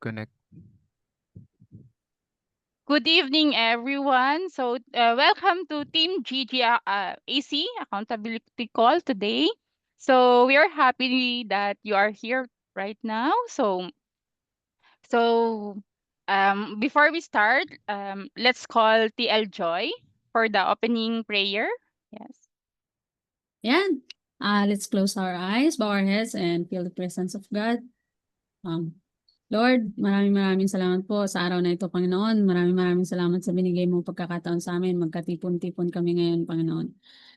Connect. Good evening, everyone. So, welcome to Team GG AC Accountability Call today. So, we are happy that you are here right now. So, before we start, let's call TL Joy for the opening prayer. Yes. Yan. Let's close our eyes, bow our heads, and feel the presence of God. Lord, maraming salamat po sa araw na ito, Panginoon. Maraming salamat sa binigay mong pagkakataon sa amin. Magkatipon-tipon kami ngayon, Panginoon.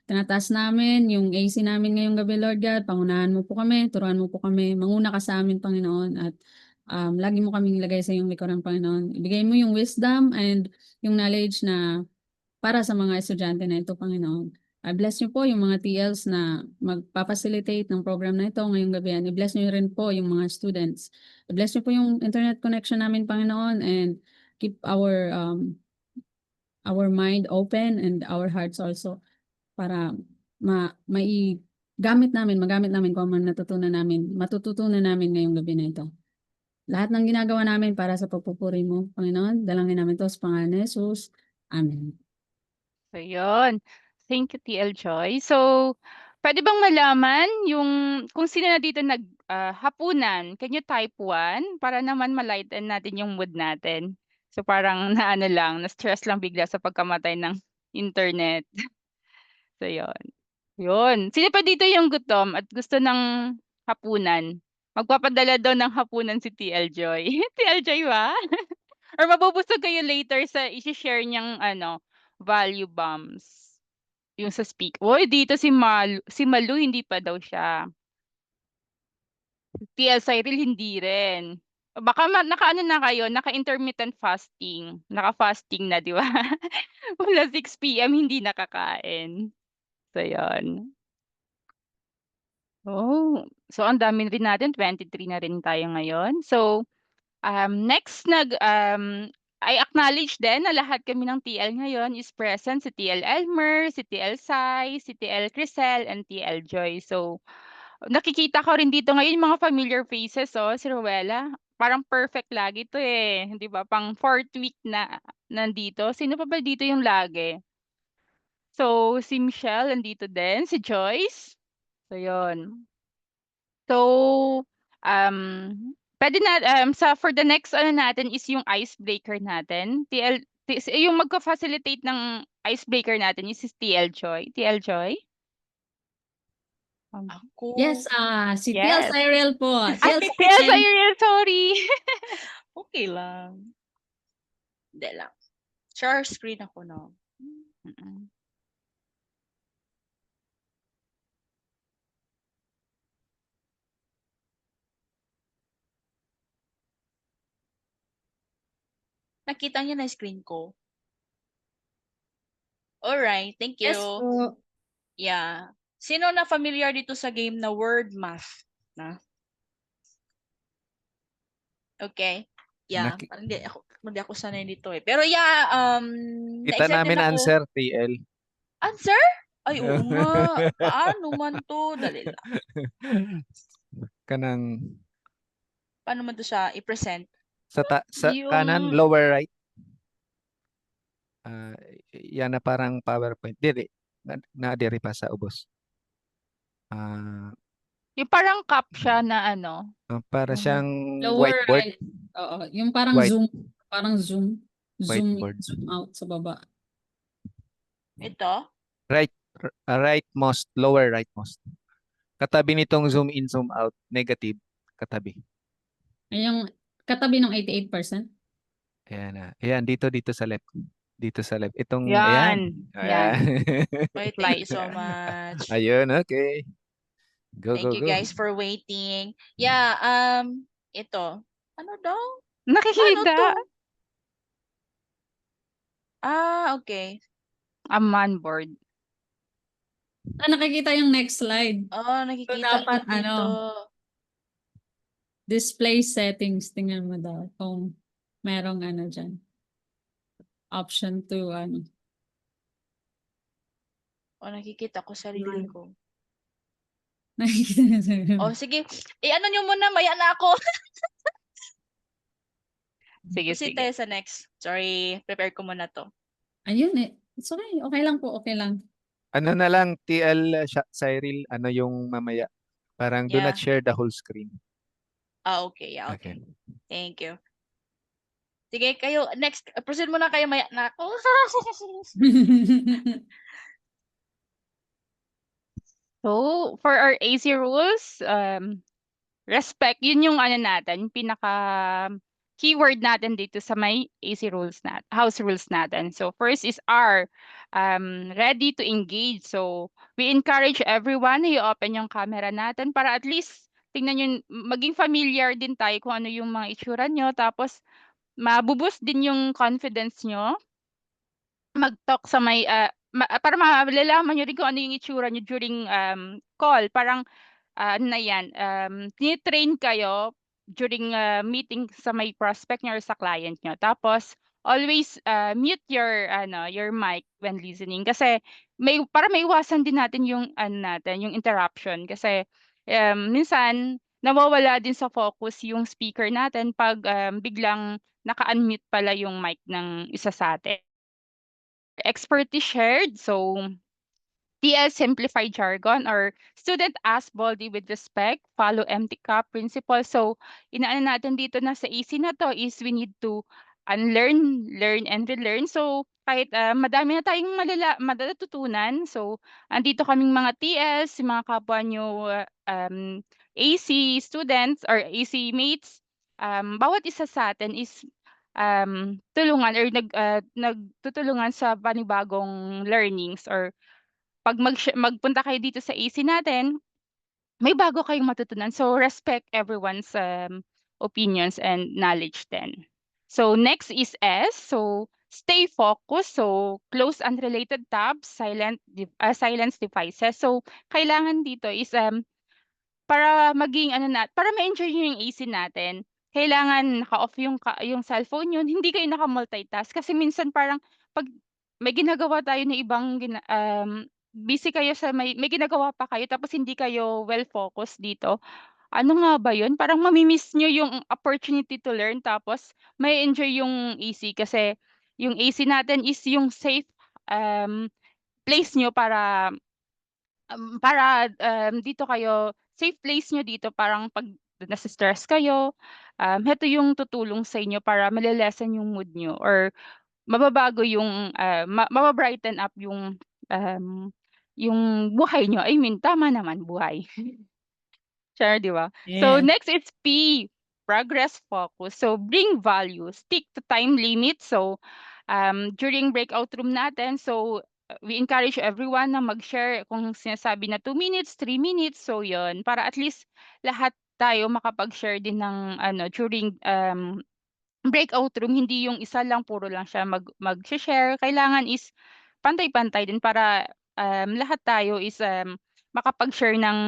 Tinataas namin yung AC namin ngayong gabi, Lord God. Pangunahan mo po kami, turuan mo po kami. Manguna ka sa amin, Panginoon. At lagi mo kaming ilagay sa iyong likuran, Panginoon. Ibigay mo yung wisdom and yung knowledge na para sa mga estudyante na ito, Panginoon. I-bless niyo po yung mga TLs na magpa-facilitate ng program na ito ngayong gabi. I-bless niyo rin po yung mga students. I-bless niyo po yung internet connection namin, Panginoon, and keep our mind open and our hearts also para magamit namin kung ano matututunan namin ngayong gabi na ito. Lahat ng ginagawa namin para sa pagpupuri mo, Panginoon, dalangin namin ito sa pangalan ni Jesus. Amen. So, yun. Thank you, TL Joy. So, pwede bang malaman yung kung sino na dito hapunan? Can you type 1 para naman malighten natin yung mood natin? So, parang na-stress lang bigla sa pagkamatay ng internet. So, yun. Yun. Sino pa dito yung gutom at gusto ng hapunan? Magpapadala daw ng hapunan si TL Joy. TL Joy ba? Or mabubusog kayo later sa i-share niyang value bombs. Yung sa speak. Uy, dito si Malu hindi pa daw siya. TL Cyril hindi rin. Baka naka-ano na kayo, naka-intermittent fasting. Naka-fasting na, di ba? Mula 6 p.m. hindi nakakain. So, yun. Oh, so ang dami rin natin, 23 na rin tayo ngayon. So, next I acknowledge din na lahat kami ng TL ngayon is present, si TL Elmer, si TL Sai, si TL Crisel, and TL Joy. So, nakikita ko rin dito ngayon yung mga familiar faces, si Rowella. Parang perfect lagi to eh, 'di ba? Pang 4th week na nandito. Sino pa ba dito yung lagi? So, si Michelle nandito din, si Joyce. So, yon. So, puwede for the next natin is yung icebreaker natin. Yung magfa-facilitate ng icebreaker natin is si TL Joy. TL Joy? Ako. Yes, si TL Yes. Cyril po. TL Si TL Cyril. Cyril, sorry. Okay lang. Hindi lang. Share screen ako na. Mm. Nakita niyo na screen ko? Alright, thank you. Yes po. Yeah. Sino na familiar dito sa game na word math? Na? Okay. Yeah, parang hindi ako sanay dito eh. Pero yeah, Kita na-excited namin ako. answer, TL. Answer? Ay, oo nga. Paano man to? Dali lang. Paano man to siya i-present? Sa kanan, lower right. Yan na parang PowerPoint. Dili. Na-diri pa sa ubos. Yung parang captcha na Para siyang Lower whiteboard. right. Oo, yung parang Zoom. Zoom Whiteboard. in, zoom out sa baba. Ito? Rightmost, lower rightmost. Katabi nitong zoom in, zoom out, negative, katabi. Ay, yung katabi ng 88%. Ayan na. Ayan, dito sa left. Dito sa left. Itong, Yan. ayan. Okay, thank you so much. Ayun, okay. Go, Thank go, you go. guys for waiting. Yeah, ito. Ano daw? Nakikita. Ano to? Okay. A man board. Nakikita yung next slide. Oh, nakikita So, dapat, ko dito. Display settings. Tingnan mo daw kung merong dyan. Option 2, Oh, nakikita ko sarili ko. Nakikita na sa'yo. Oh, sige. Ano nyo muna, maya na ako. Sige, Proceed sige. tayo sa next. Sorry, prepare ko muna to. Ayun eh. It's okay. Okay lang po. Okay lang. Ano na lang, TL Cyril, ano yung mamaya? Parang do not Yeah. share the whole screen. Okay. Yeah, okay. Okay. Thank you. Sige, kayo, next. Proceed muna kayo maya. Nako. So, for our AC rules, respect, yun yung ano natin, yung pinaka keyword natin dito sa may AC rules house rules natin. So, first is R, ready to engage. So, we encourage everyone na i-open yung camera natin para at least tingnan yun, maging familiar din tayo kung ano yung mga itsura nyo. Tapos, mabuboost din yung confidence nyo mag-talk sa may para malalaman niyo rin kung ano yung itsura niyo during call. Parang ano na yan, tini-train kayo during meeting sa may prospect niyo or sa client niyo. Tapos always mute your mic when listening kasi para maiwasan din natin yung yung interruption kasi minsan nawawala din sa focus yung speaker natin pag biglang naka-unmute pala yung mic ng isa sa atin. Expertise shared. So, TL simplified jargon or student ask boldly with respect, follow empty cup principle. So, inaano natin dito na sa AC na to is we need to unlearn, learn, and relearn. So, kahit madami na tayong madatutunan. So, andito kaming mga TLs, yung mga kapwa nyo AC students or AC mates. Bawat isa sa atin is tulungan or nagtutulungan sa panibagong learnings or pag magpunta kayo dito sa AC natin, may bago kayong matutunan. So respect everyone's opinions and knowledge then. So next is S. So stay focused. So close unrelated tabs, silence devices. So kailangan dito is para maging para ma-enjoy niyo yung AC natin, kailangan naka-off yung cellphone niyo, hindi kayo naka-multitask kasi minsan parang 'pag may ginagawa tayo na ibang busy kayo sa may ginagawa pa kayo tapos hindi kayo well focused dito, ano nga ba yun, parang mami-miss niyo yung opportunity to learn tapos ma-e-enjoy yung AC kasi yung AC natin is yung safe, place niyo para dito kayo safe place niyo dito parang 'pag nase-stress kayo, heto yung tutulong sa inyo para male-lessen yung mood niyo or mababago yung, maba-brighten up yung buhay niyo. I mean tama naman buhay. Sure, 'di ba? So Yeah. next is P, progress focus. So bring value, stick to time limit. So during breakout room natin, so we encourage everyone na mag-share kung sinasabi na 2 minutes, 3 minutes. So yon para at least lahat tayo makapag-share din ng during breakout room, hindi yung isa lang puro lang siya mag-share. Kailangan is pantay-pantay din para lahat tayo is makapag-share ng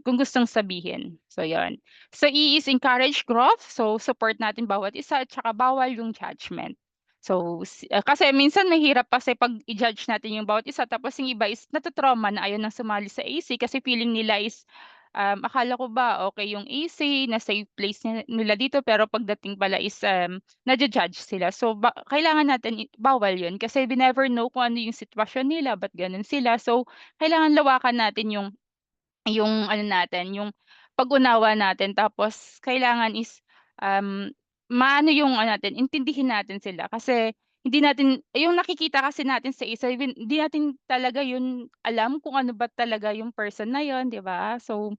kung gustong sabihin. So, yon. So, E is encourage growth. So, support natin bawat isa at saka bawal yung judgment. So, kasi minsan mahirap kasi pag i-judge natin yung bawat isa tapos yung iba is natatrauma na ayaw nang sumali sa AC kasi feeling nila is akala ko ba okay yung AC, na safe place nila dito pero pagdating pala is nadja-judge sila. So kailangan natin bawal 'yun kasi we never know kung ano yung sitwasyon nila, ba't gano'n sila. So kailangan lawakan natin yung ano natin, yung pag-unawa natin tapos kailangan is maano yung ano natin, intindihin natin sila kasi hindi natin yung nakikita kasi natin sa isa hindi natin talaga yun alam kung ano ba talaga yung person na yun, 'di ba? So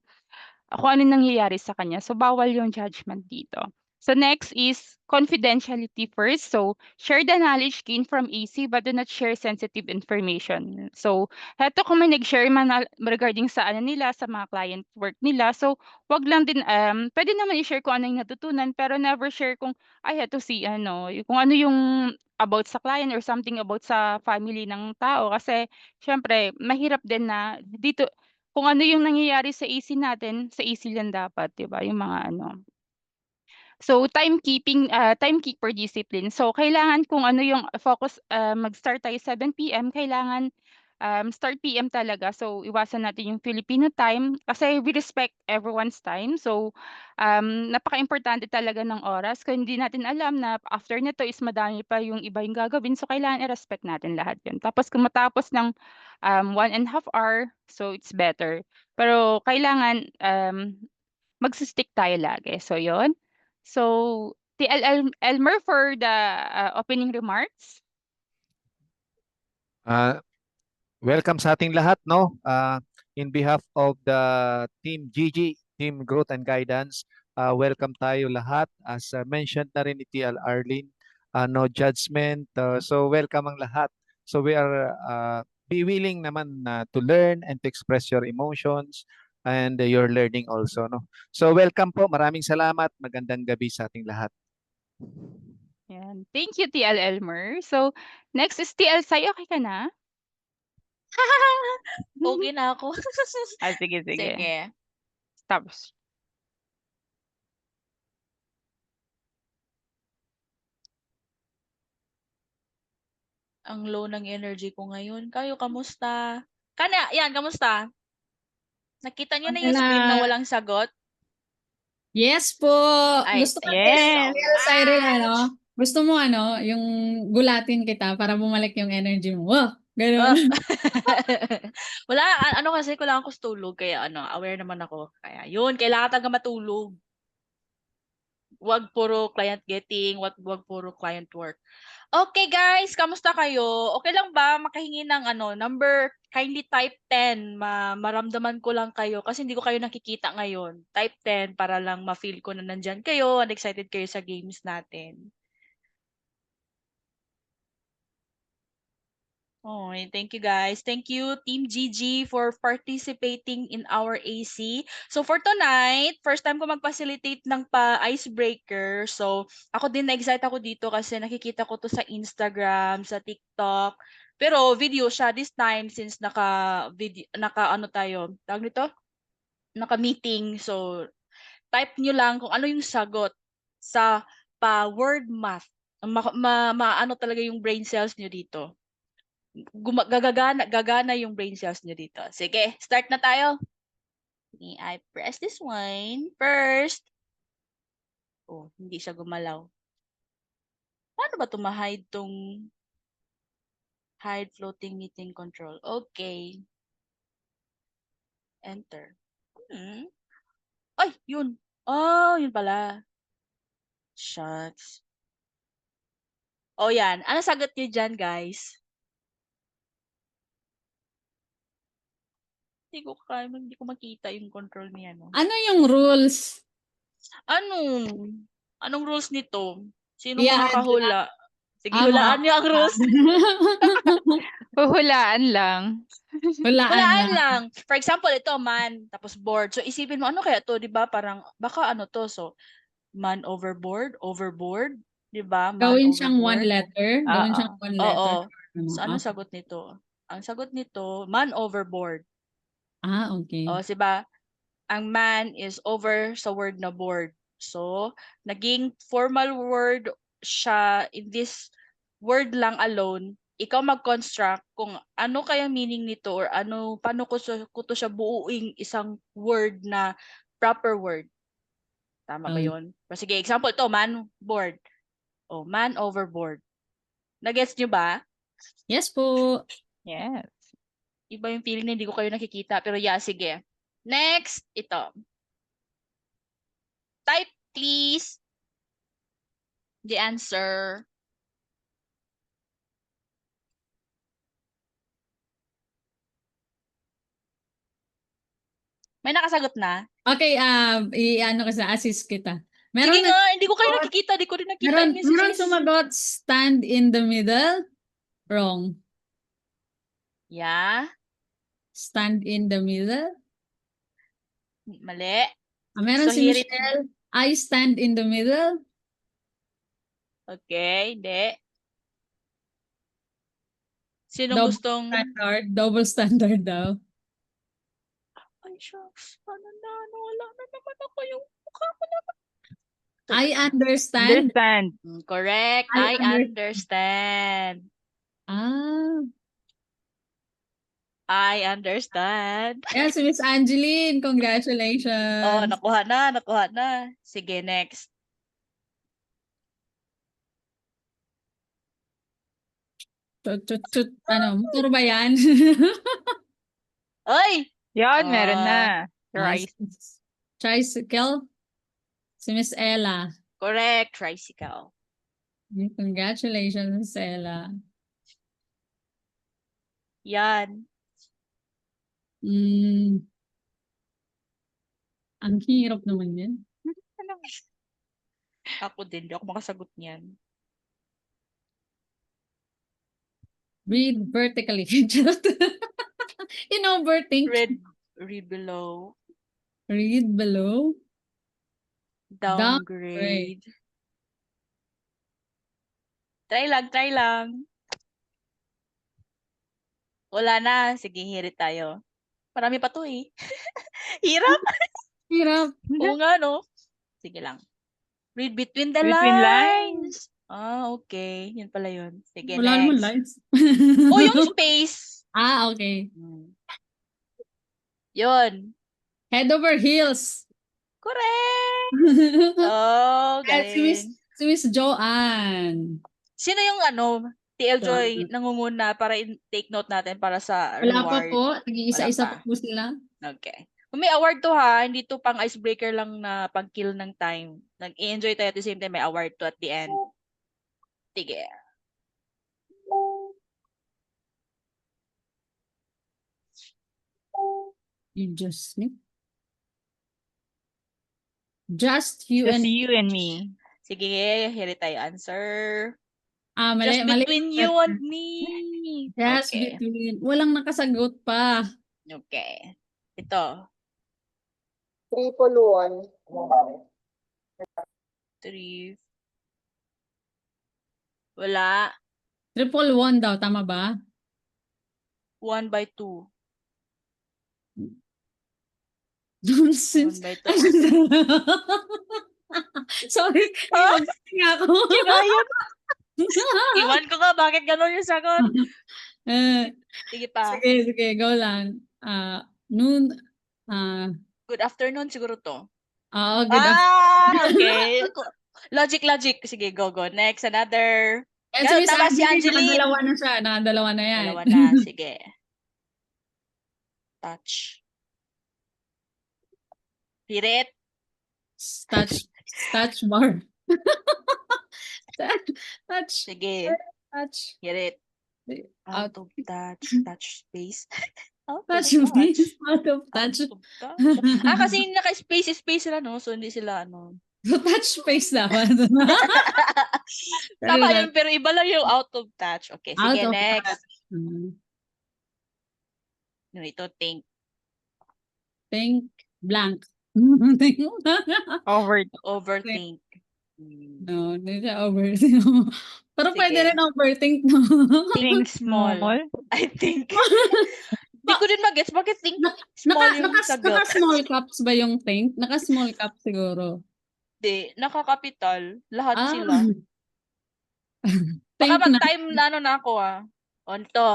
kung ano nangyayari sa kanya. So, bawal yung judgment dito. So, next is confidentiality first. So, share the knowledge gained from AC but do not share sensitive information. So, heto kung may nag-share man regarding sa ano nila, sa mga client work nila. So, wag lang din, pwede naman i-share kung ano yung natutunan pero never share kung, ay, heto si ano, kung ano yung about sa client or something about sa family ng tao. Kasi, syempre, mahirap din na dito, kung ano yung nangyayari sa AC natin, sa AC lang dapat, 'di ba, yung mga ano. So timekeeper discipline. So kailangan kung ano yung focus, mag-start tayo 7 PM, kailangan start PM talaga. So, iwasan natin yung Filipino time kasi we respect everyone's time. So, napaka-importante talaga ng oras. Kung hindi natin alam na after nito is madami pa yung iba yung gagawin. So, kailangan i-respect natin lahat yun. Tapos, kung matapos ng 1.5 hour, so it's better. Pero, kailangan magsistick tayo lagi. So, yon. So, Elmer for the opening remarks. Welcome sa ating lahat, no? In behalf of the Team GG, Team Growth and Guidance, welcome tayo lahat. As mentioned na rin ni TL Arlene, no judgment. So welcome ang lahat. So we are be willing naman to learn and to express your emotions and your learning also, no? So welcome po. Maraming salamat. Magandang gabi sa ating lahat. Yan. Thank you, TL Elmer. So, next is TL Sai. Okay ka na? Okay na ako. Sige. Sige. Tapos. Ang low ng energy ko ngayon. Kayo, kamusta? Yan, kamusta? Nakita niyo na Okay yung screen na lang. walang sagot? Yes po. Ay, Gusto ko thank you so Yes, Cyril, much. Gusto mo yung gulatin kita para bumalik yung energy mo. Wow, Oh. ganun. Wala, kasi kailangan ko tulog. Kaya aware naman ako. Kaya yun, kailangan talaga matulog. Wag puro client getting, wag puro client work. Okay guys, kamusta kayo? Okay lang ba makahingi ng number? Kindly type 10. Maramdaman ko lang kayo kasi hindi ko kayo nakikita ngayon. Type 10 para lang ma-feel ko na nandyan kayo and excited kayo sa games natin. Oh, thank you guys. Thank you Team GG for participating in our AC. So for tonight, first time ko mag-facilitate ng icebreaker. So ako din na-excite ako dito kasi nakikita ko to sa Instagram, sa TikTok. Pero video siya this time since naka-meeting. So type nyo lang kung ano yung sagot sa word math. Maano talaga yung brain cells nyo dito. Gagana yung brain cells nyo dito. Sige, start na tayo. I press this one first. Oh, hindi siya gumalaw. Paano ba hide tong hide floating meeting control? Okay. Enter. Ay, yun. Oh, yun pala. Shucks. Oh, yan. Ano sagot niyo dyan, guys? Hindi ko makita yung control niya, no? Ano yung rules? Anong rules nito? Sino Yeah, makakahula? Sige, Ama. hulaan niyo ang rules. Huhulaan lang. Hulaan lang. For example, ito, man, tapos board. So, isipin mo, ano kaya to, di ba? Parang, baka to. So, man overboard, di ba? Man Gawin siyang one overboard. letter. Gawin siyang one letter. So, anong sagot nito? Ang sagot nito, man overboard. Okay. O, diba? Ang man is over sa word na board. So, naging formal word siya in this word lang alone. Ikaw mag-construct kung ano kaya meaning nito or paano ko to siya buuing isang word na proper word. Tama ba yun? Sige, example to, man board. O, man overboard. Nagets nyo ba? Yes po. Yes. Iba yung feeling na hindi ko kayo nakikita. Pero yeah, sige. Next, ito. Type, please, the answer. May nakasagot na? Okay, i-ano ka sa assist kita. Sige nga, hindi ko kayo nakikita. Di ko rin nakita yung Meron messages. sumagot, stand in the middle. Wrong. Yeah. Stand in the middle. Mali. Meron So, si here it- Michelle. I stand in the middle. Okay, hindi. Sinong gustong... Double standard daw. Ay, shucks. Wala na naman ako yung mukha ko naman. I understand. Understand. Correct. I understand. I understand. Yes, Miss Angeline, Oh, congratulations. nakuha na. Sige, next. Ano, motor ba yan? Ay! Yan, meron Ah, na. Rice. Tricycle. Si Miss Ella. correct. Tricycle. Congratulations, Miss Ella. Yan. Ang hirap naman yan. Ako din. Di ako makasagot niyan. Read vertically. Overthink. Read below. Read below. Downgrade. Try lang. Wala na. Sige, hirit tayo. Marami pa to eh. Hirap. Hirap. Oo nga, no? Sige lang. Read between the Between lines. Ah, okay. Yun pala yun. Sige, Wala naman next. lines. Oh, yung space. Okay. Yun. Head over heels. Correct. Oh, At galing. si Miss Joanne. Sino yung TL Joy Joanne. nangunguna para take note natin para sa Wala pa reward? po. Nag-iisa-isa Wala pa. pa po sila. Okay. Kung may award to ha, hindi to pang icebreaker lang na pang kill ng time. Nag-enjoy tayo at the same time may award to at the end. Sige. You just snip. Just you Just and you and me. Sige, here tayo answer. mali, Just mali. between you and me. Just Okay. between. Walang nakasagot pa. Okay. Ito. 3-1. 3. Wala. 111 daw, tama ba? 1/2. Nonsense. 1/2. Sorry, nga ako. Kinayat. Iwan ko nga, bakit gano'n yung sagot? Sige pa. Sige, go lang. Noon, Good afternoon siguro to. good afternoon. Okay. Logic. Sige, go. Next, another. Yan, Yan, Miss tama si Angeline. Nakadalawa na siya. Nakadalawa na yan. Dalawa na. Sige. Touch. Hirit. Touch bar. touch. Sige. Touch. Hirit. Out. Out of touch. Touch space. Touch yung face. Out of touch. Kasi naka-space sila, no? So, hindi sila, So, touch space dapat. Tama yun, pero iba lang yung out of touch. Okay, Out sige, of next. touch. Ito, think. Think blank. Overthink. No, hindi siya overthink. Pero pwede Sige. rin overthink, no? Think small. I think. Hindi ko din mag-gets. Bakit think small yung sagot? Naka-small caps ba yung think? Naka-small cap siguro. Hindi. Naka-capital. Lahat sila. Baka Think na. mag-time na ako On to.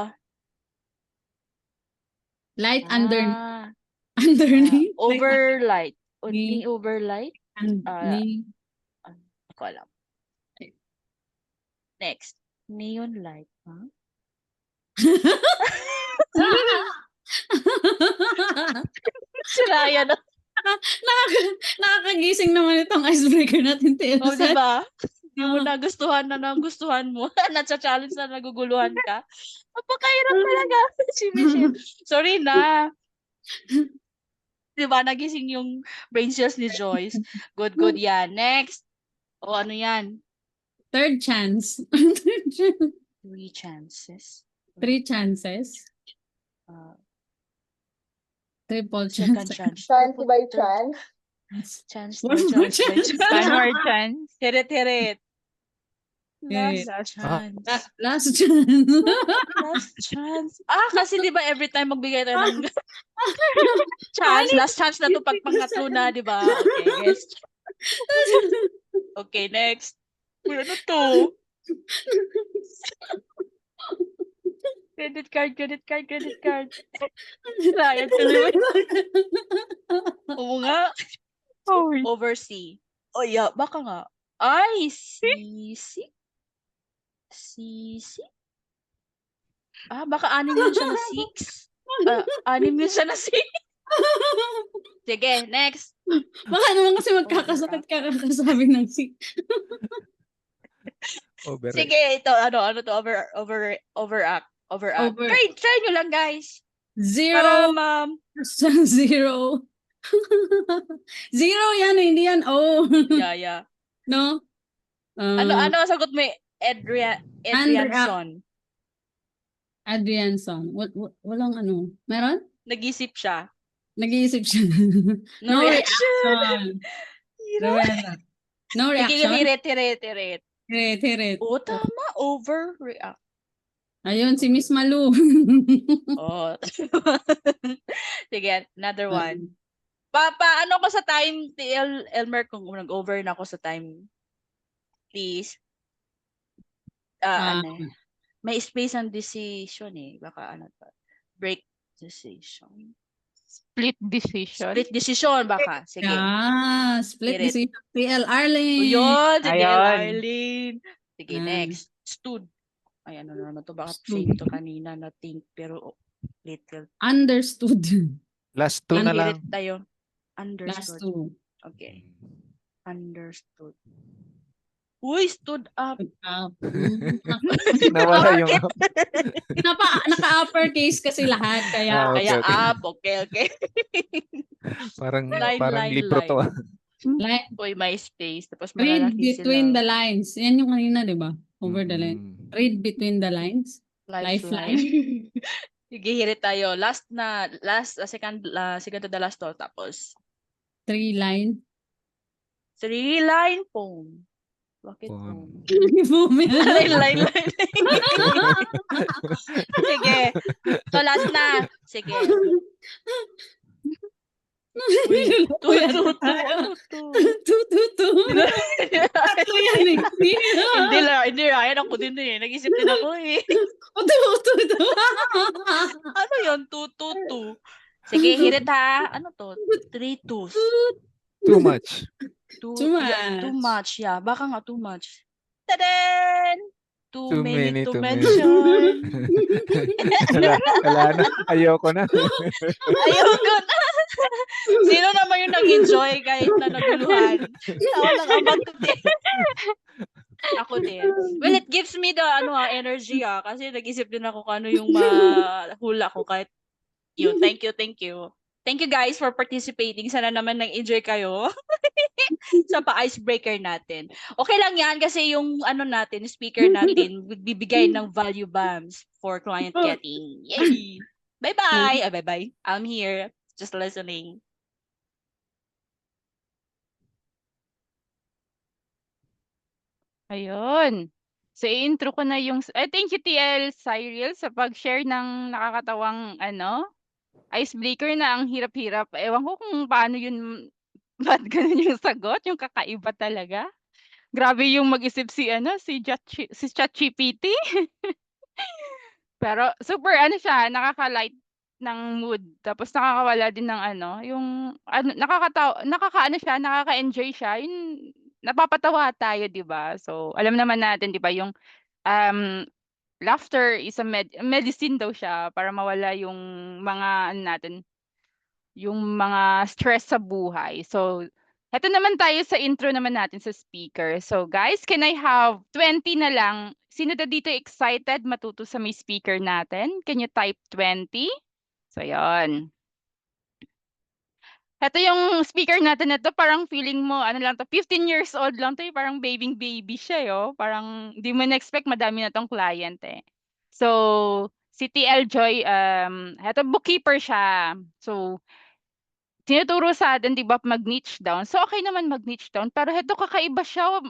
Light Ah, underneath. overlight. Ni- Ni overlight? Ni- Hindi ko alam. Next. Neon light. Huh? Sila yan. Nakakagising naman itong icebreaker natin, Teo. O, diba? Hindi mo nagustuhan mo. Nasa-challenge na naguguluhan ka. Napakahirap talaga. Si Michelle. Sorry na. Diba? Nagising yung brain cells ni Joyce. Good yan. Next. O, ano yan? Third chance. 3 chances. 3 chances. Triple Second chance. chance. Chance by chance. Chance One by more chance. chance. One more chance. Hirit. Hirit. Last chance. Last chance. Last chance. Kasi di ba every time magbigay tayo ng chance, last chance na to pag pangatlo na, di ba? Okay, guys. Okay, next. Ano to? Credit card, credit card, credit card. Client delivery. Oo nga. Oh, Oversee. Oh, yeah. Baka nga. Ay, sisi. Sisi. Baka 6 yun siya na 6. 6 yun siya na 6. Sige, next. Baka naman kasi magkakasakit ka kakasabi ng Override. Sige, ito, ano to, overact. Over. Try nyo lang, guys. Zero. Para, ma'am. Zero. Zero yan, hindi yan O. Yeah. No? Ano sagot mo? Adrianson. Adrianson. Walang ano. Meron? Nag-isip siya. Nag-iisip siya. No No reaction. reaction. No Sige, reaction. hirit. Hirit. Oo, tama. Overreact. Ayun, si Miss Malu. Oh. Sige, another one. Paano ko sa time, TL Elmer, kung nag-over na ako sa time? Please. May space ang decision eh. Baka ano to. Break decision. split decision. Split decision baka. Sige. Split Hirit. decision. TL Arlene. O yun, si TL Ayun. Arlene. Sige, Ah. next. Stood. Ay, ano naman to? Baka Stood. same to kanina na think, pero little. Understood. Last two na lang. Hirit tayo. Last Understood. two. Okay. Understood. Uy, stood up. Nawala yung Naka-uppercase kasi lahat. Kaya, Okay, Kaya okay. up. Okay. parang Line, libro to. like, Uy, may space. Tapos read malalaki between sila. the lines. Yan yung kanina, di ba? Over the line. Mm. Read between the lines. Lifeline. Sige, hirit tayo. Second to the last to. Tapos, 3-line. 3-line poem. Bakit Poem. poem? Line. Sige. So, last na. Sige. Uy, Tututu. Tatlo yan eh. Hindi, Ryan. Ako din eh. Nag-isip din ako eh. Tututu. Ano yun? 2. Sige, hirit ha. Ano to? 3 twos. Too much. Too much. Too much, yeah. Baka nga too much. Tadan! Too Too many many to to mention. wala na. Ayoko na. Ayoko na. Sino naman yung nag-enjoy kahit na naguluhan? Ako lang ang Ako din. Well, it gives me the energy kasi nag-isip din ako kung ano yung mahula ko kahit yun. Thank you. Thank you guys for participating. Sana naman nag-enjoy kayo sa pa-icebreaker natin. Okay lang yan kasi yung speaker natin bibigay ng value bombs for client getting. Yay! Bye-bye! Bye-bye. I'm here. Just listening. Ayun. So, i-intro ko na yung... thank you, TL Cyril, sa pag-share ng nakakatawang icebreaker na ang hirap-hirap. Ewan ko kung paano yun, ba't ganun yung sagot, yung kakaiba talaga. Grabe yung mag-isip si ChatGPT. Pero super siya, nakaka-light ng mood. Tapos nakakawala din ng yung siya, nakaka-enjoy siya. Yung napapatawa tayo, 'di ba? So, alam naman natin, 'di ba, yung laughter is a medicine daw siya para mawala yung mga yung mga stress sa buhay. So, heto naman tayo sa intro naman natin sa speaker. So, guys, can I have 20 na lang? Sino na dito excited matuto sa may speaker natin? Can you type 20? So, yon. Heto yung speaker natin na to, parang feeling mo, 15 years old lang to, parang baby siya, parang di mo na-expect madami na tong client eh. So, si TL Joy, heto bookkeeper siya. So, tinuturo sa atin, di ba, mag-niche down. So, okay naman mag-niche down, pero heto kakaiba siya.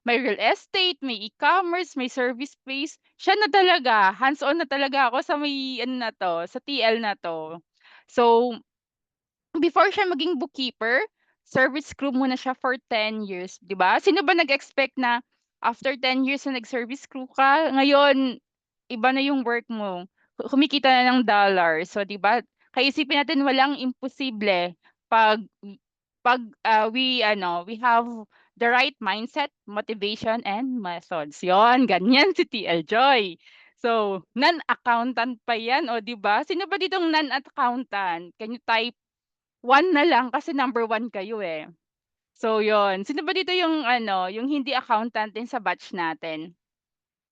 May real estate, may e-commerce, may service space. Siya na talaga, hands-on na talaga ako sa may, sa TL na to. So, before siya maging bookkeeper, service crew muna siya for 10 years, 'di ba? Sino ba nag-expect na after 10 years na nag-service crew ka, ngayon iba na yung work mo. kumikita na ng dollars. So, 'di ba? Kaya isipin natin walang imposible pag we have the right mindset, motivation, and methods. Yon, ganyan si TL Joy. So, non-accountant pa yan, o 'di ba? Sino ba ditong non-accountant? Can you type 1 na lang kasi number 1 kayo eh. So, yon. Sino ba dito yung yung hindi accountant din sa batch natin?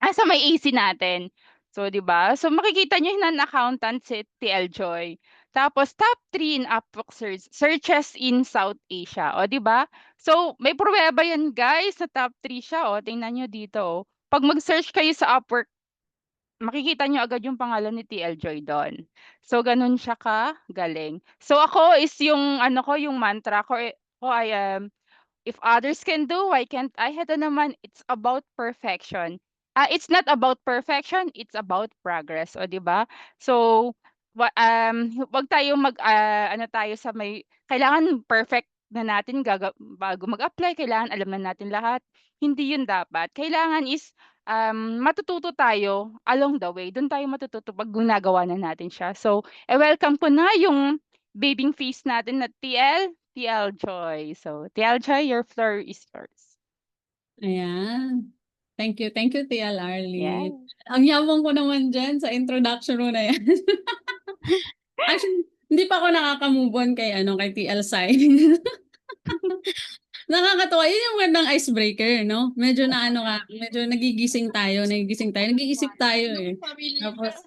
Sa may AC natin. So, 'di ba? So, makikita niyo yung non-accountant si TL Joy. Tapos top 3 in Upwork searches in South Asia. O, 'di ba? So, may pruweba yan guys sa top 3 siya. O, tingnan niyo dito. O. Pag mag-search kayo sa Upwork, makikita niyo agad yung pangalan ni TL Joy doon. So, ganun siya ka galing. So, ako is yung yung mantra ko, ay if others can do, why can't I? Ito naman, it's about perfection. It's not about perfection, it's about progress. O, di ba? So, wag tayo tayo sa may, kailangan perfect na natin bago mag-apply, kailangan alam na natin lahat. Hindi yun dapat. Kailangan is matututo tayo along the way. Doon tayo matututo pag ginagawa na natin siya. So, welcome ko na yung babying face natin na TL Joy. So, TL Joy, your floor is yours. Ayan. Thank you, TL Yeah. Arlene. Ang yabang ko naman dyan sa introduction mo na yan. Actually, hindi pa ako nakaka-move on kay TL Sai. Nakakatawa. Yun yung magandang icebreaker, no? Medyo medyo nagigising tayo, nag-iisip tayo eh. Tapos,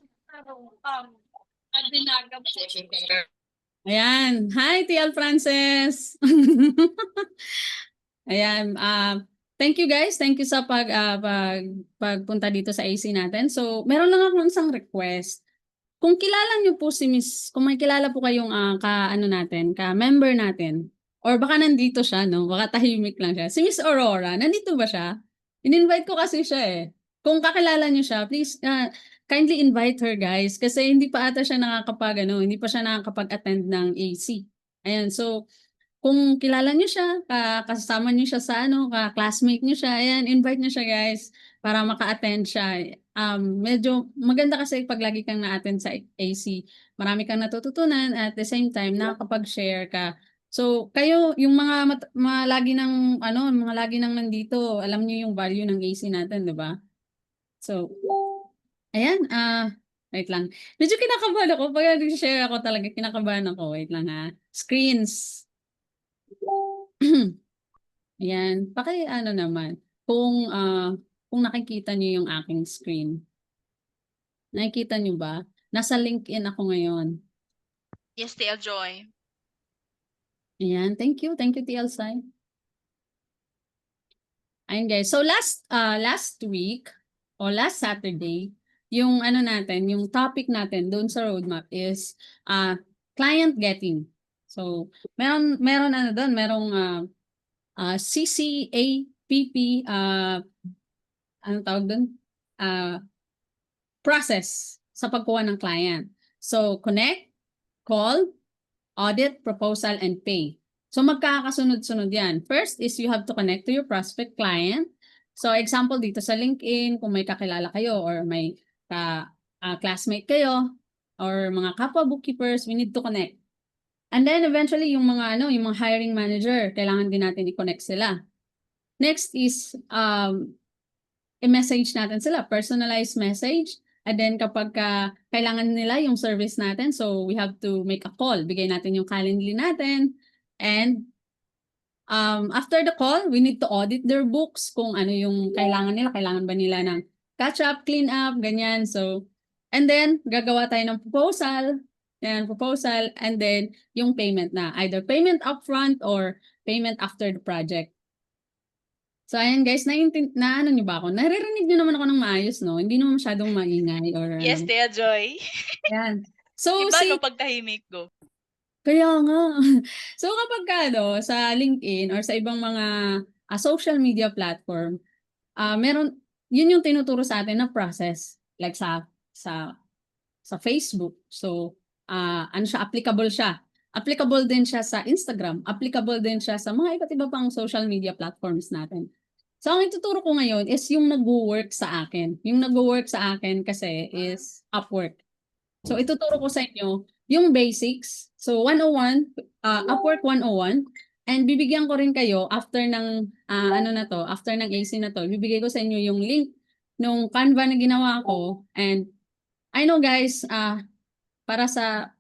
ayan. Hi, TL Frances. Ayan. Thank you guys. Thank you sa pagpunta dito sa AC natin. So, meron lang akong isang request. Kung kilala niyo po si Miss, kung may kilala po kayong ka-member natin, or baka nandito siya, no? Baka tahimik lang siya. Si Miss Aurora, nandito ba siya? In-invite ko kasi siya eh. Kung kakilala niyo siya, please kindly invite her guys kasi hindi pa ata siya hindi pa siya nakakapag-attend ng AC. Ayan, so kung kilala niyo siya, kasama niyo siya sa ka-classmate niyo siya, ayan, invite niyo siya guys para maka-attend siya. Medyo maganda kasi pag lagi kang na-attend sa AC, marami kang natututunan at the same time nakakapag-share ka. So, kayo yung mga lagi nang mga lagi nang nandito, alam niyo yung value ng AC natin, 'di ba? So, ayan, wait lang. Medyo kinakabahan ako pag nag-share ako talaga, kinakabahan ako. Wait lang ha. Screens. Ayan, naman kung nakikita niyo yung aking screen. Nakikita niyo ba? Nasa LinkedIn ako ngayon. Yes, TL Joy. Ayan, thank you TL Sai. Ayan guys, so last week o last Saturday, yung yung topic natin doon sa roadmap is client getting. So, meron doon, merong CCAPP tawag doon? Process sa pagkuha ng client. So, connect, call, audit, proposal, and pay. So, magkakasunod-sunod yan. First is you have to connect to your prospect client. So, example dito sa LinkedIn, kung may kakilala kayo or may classmate kayo or mga kapwa bookkeepers, we need to connect. And then eventually yung mga yung mga hiring manager, kailangan din natin i-connect sila. Next is i-message natin sila, personalized message. And then kapag kailangan nila yung service natin, so we have to make a call. Bigay natin yung Calendly natin. And after the call, we need to audit their books kung ano yung kailangan nila. Kailangan ba nila ng catch up, clean up, ganyan. So, and then gagawa tayo ng proposal. And then yung payment na. Either payment upfront or payment after the project. So, ayan guys, niyo ba ako? Naririnig niyo naman ako ng maayos, no? Hindi naman masyadong maingay or Yes, TL Joy. Ayan. So, Iba no pagtahimik ko. kaya nga. So, kapag sa LinkedIn or sa ibang mga social media platform, yun yung tinuturo sa atin na process. Like sa Facebook. So, applicable siya. Applicable din siya sa Instagram. Applicable din siya sa mga iba't iba pang social media platforms natin. So, ang ituturo ko ngayon is yung nag-work sa akin. Yung nag-work sa akin kasi is Upwork. So ituturo ko sa inyo yung basics. So 101, Upwork 101. And bibigyan ko rin kayo after ng ano na to, after ng AC na to, bibigay ko sa inyo yung link nung Canva na ginawa ko. And I know guys, para sa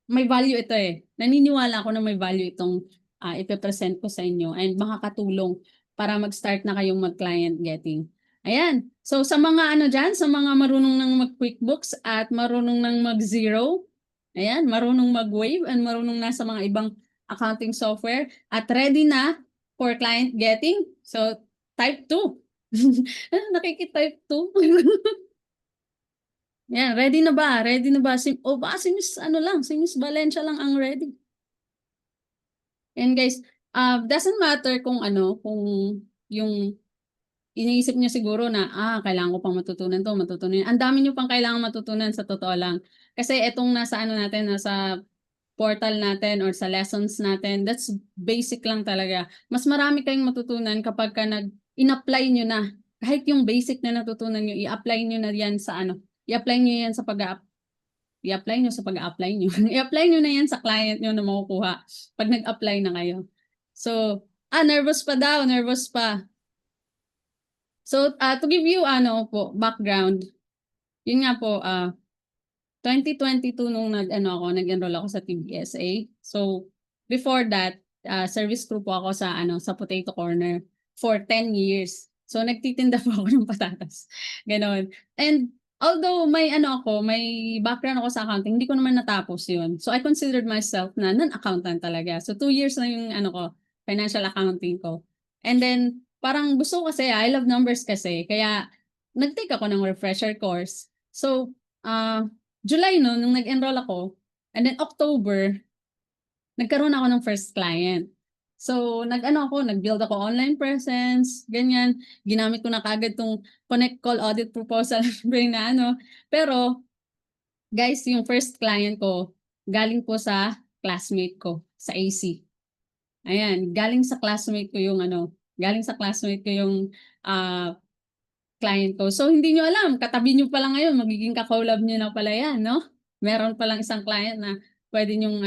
may value ito eh. Naniniwala ako na may value itong ipe-present ko sa inyo and makakatulong para mag-start na kayong mag-client getting. Ayan. So sa mga ano dyan, sa mga marunong ng mag-QuickBooks at marunong ng mag-Xero, ayan, marunong mag-Wave and marunong na sa mga ibang accounting software at ready na for client getting. So type 2. Nakiki-type 2. Yan, ready na ba? Ready na ba? Baka si Miss ano lang, si Miss Valencia lang ang ready. And guys, doesn't matter kung ano, kung yung iniisip niyo siguro na, kailangan ko pang matutunan to, matutunan. Ang dami niyo pang kailangan matutunan sa totoo lang. Kasi etong nasa ano natin, nasa portal natin or sa lessons natin, that's basic lang talaga. Mas marami kayong matutunan kapag ka in-apply nyo na. Kahit yung basic na natutunan nyo, i-apply nyo na yan sa ano, i-apply nyo yan sa i-apply nyo sa pag-apply nyo. I-apply nyo na yan sa client nyo na makukuha pag nag-apply na kayo. So, nervous pa daw, nervous pa. So, to give you background, yun nga po, 2022 nung nag-enroll ako sa TBSA. So, before that, service crew po ako sa sa Potato Corner for 10 years. So, nagtitinda po ako ng patatas. Ganon. And although may may background ako sa accounting, hindi ko naman natapos yun. So, I considered myself na non-accountant talaga. So, 2 years na yung financial accounting ko. And then, parang gusto ko kasi, I love numbers kasi. Kaya, nag-take ako ng refresher course. So, July nung nag-enroll ako, and then October, nagkaroon ako ng first client. So, nag-build ako online presence, ganyan. Ginamit ko na kagad tong Connect Call Audit Proposal na Pero, guys, yung first client ko, galing po sa classmate ko, sa AC. Ayan, galing sa classmate ko yung client ko. So, hindi nyo alam, katabi nyo pala ngayon, magiging ka-collab nyo na pala yan, no? Meron palang isang client na pwede nyong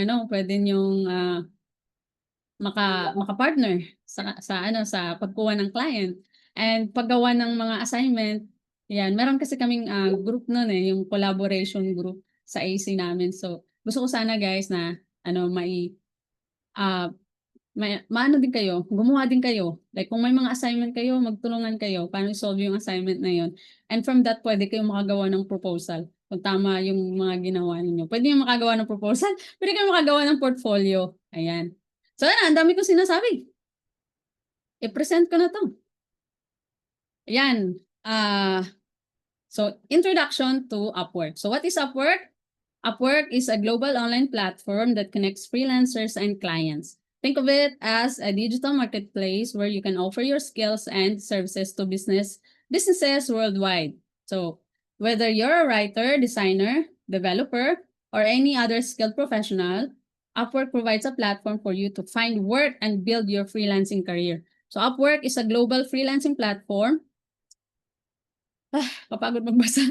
maka-partner sa pagkuha ng client. And paggawa ng mga assignment, yan, meron kasi kaming group noon yung collaboration group sa AC namin. So, gusto ko sana guys na maano din kayo, gumawa din kayo. Like kung may mga assignment kayo, magtulungan kayo paano i-solve yung assignment na yun. And from that, pwede kayong makagawa ng proposal. Kung tama yung mga ginawa ninyo. Pwede yung makagawa ng proposal, pwede kayong makagawa ng portfolio. Ayan. So, ang dami kong sinasabi. I-present ko na to. Ayan. So, introduction to Upwork. So, what is Upwork? Upwork is a global online platform that connects freelancers and clients. Think of it as a digital marketplace where you can offer your skills and services to businesses worldwide. So, whether you're a writer, designer, developer, or any other skilled professional, Upwork provides a platform for you to find work and build your freelancing career. So, Upwork is a global freelancing platform kapagod magbasa,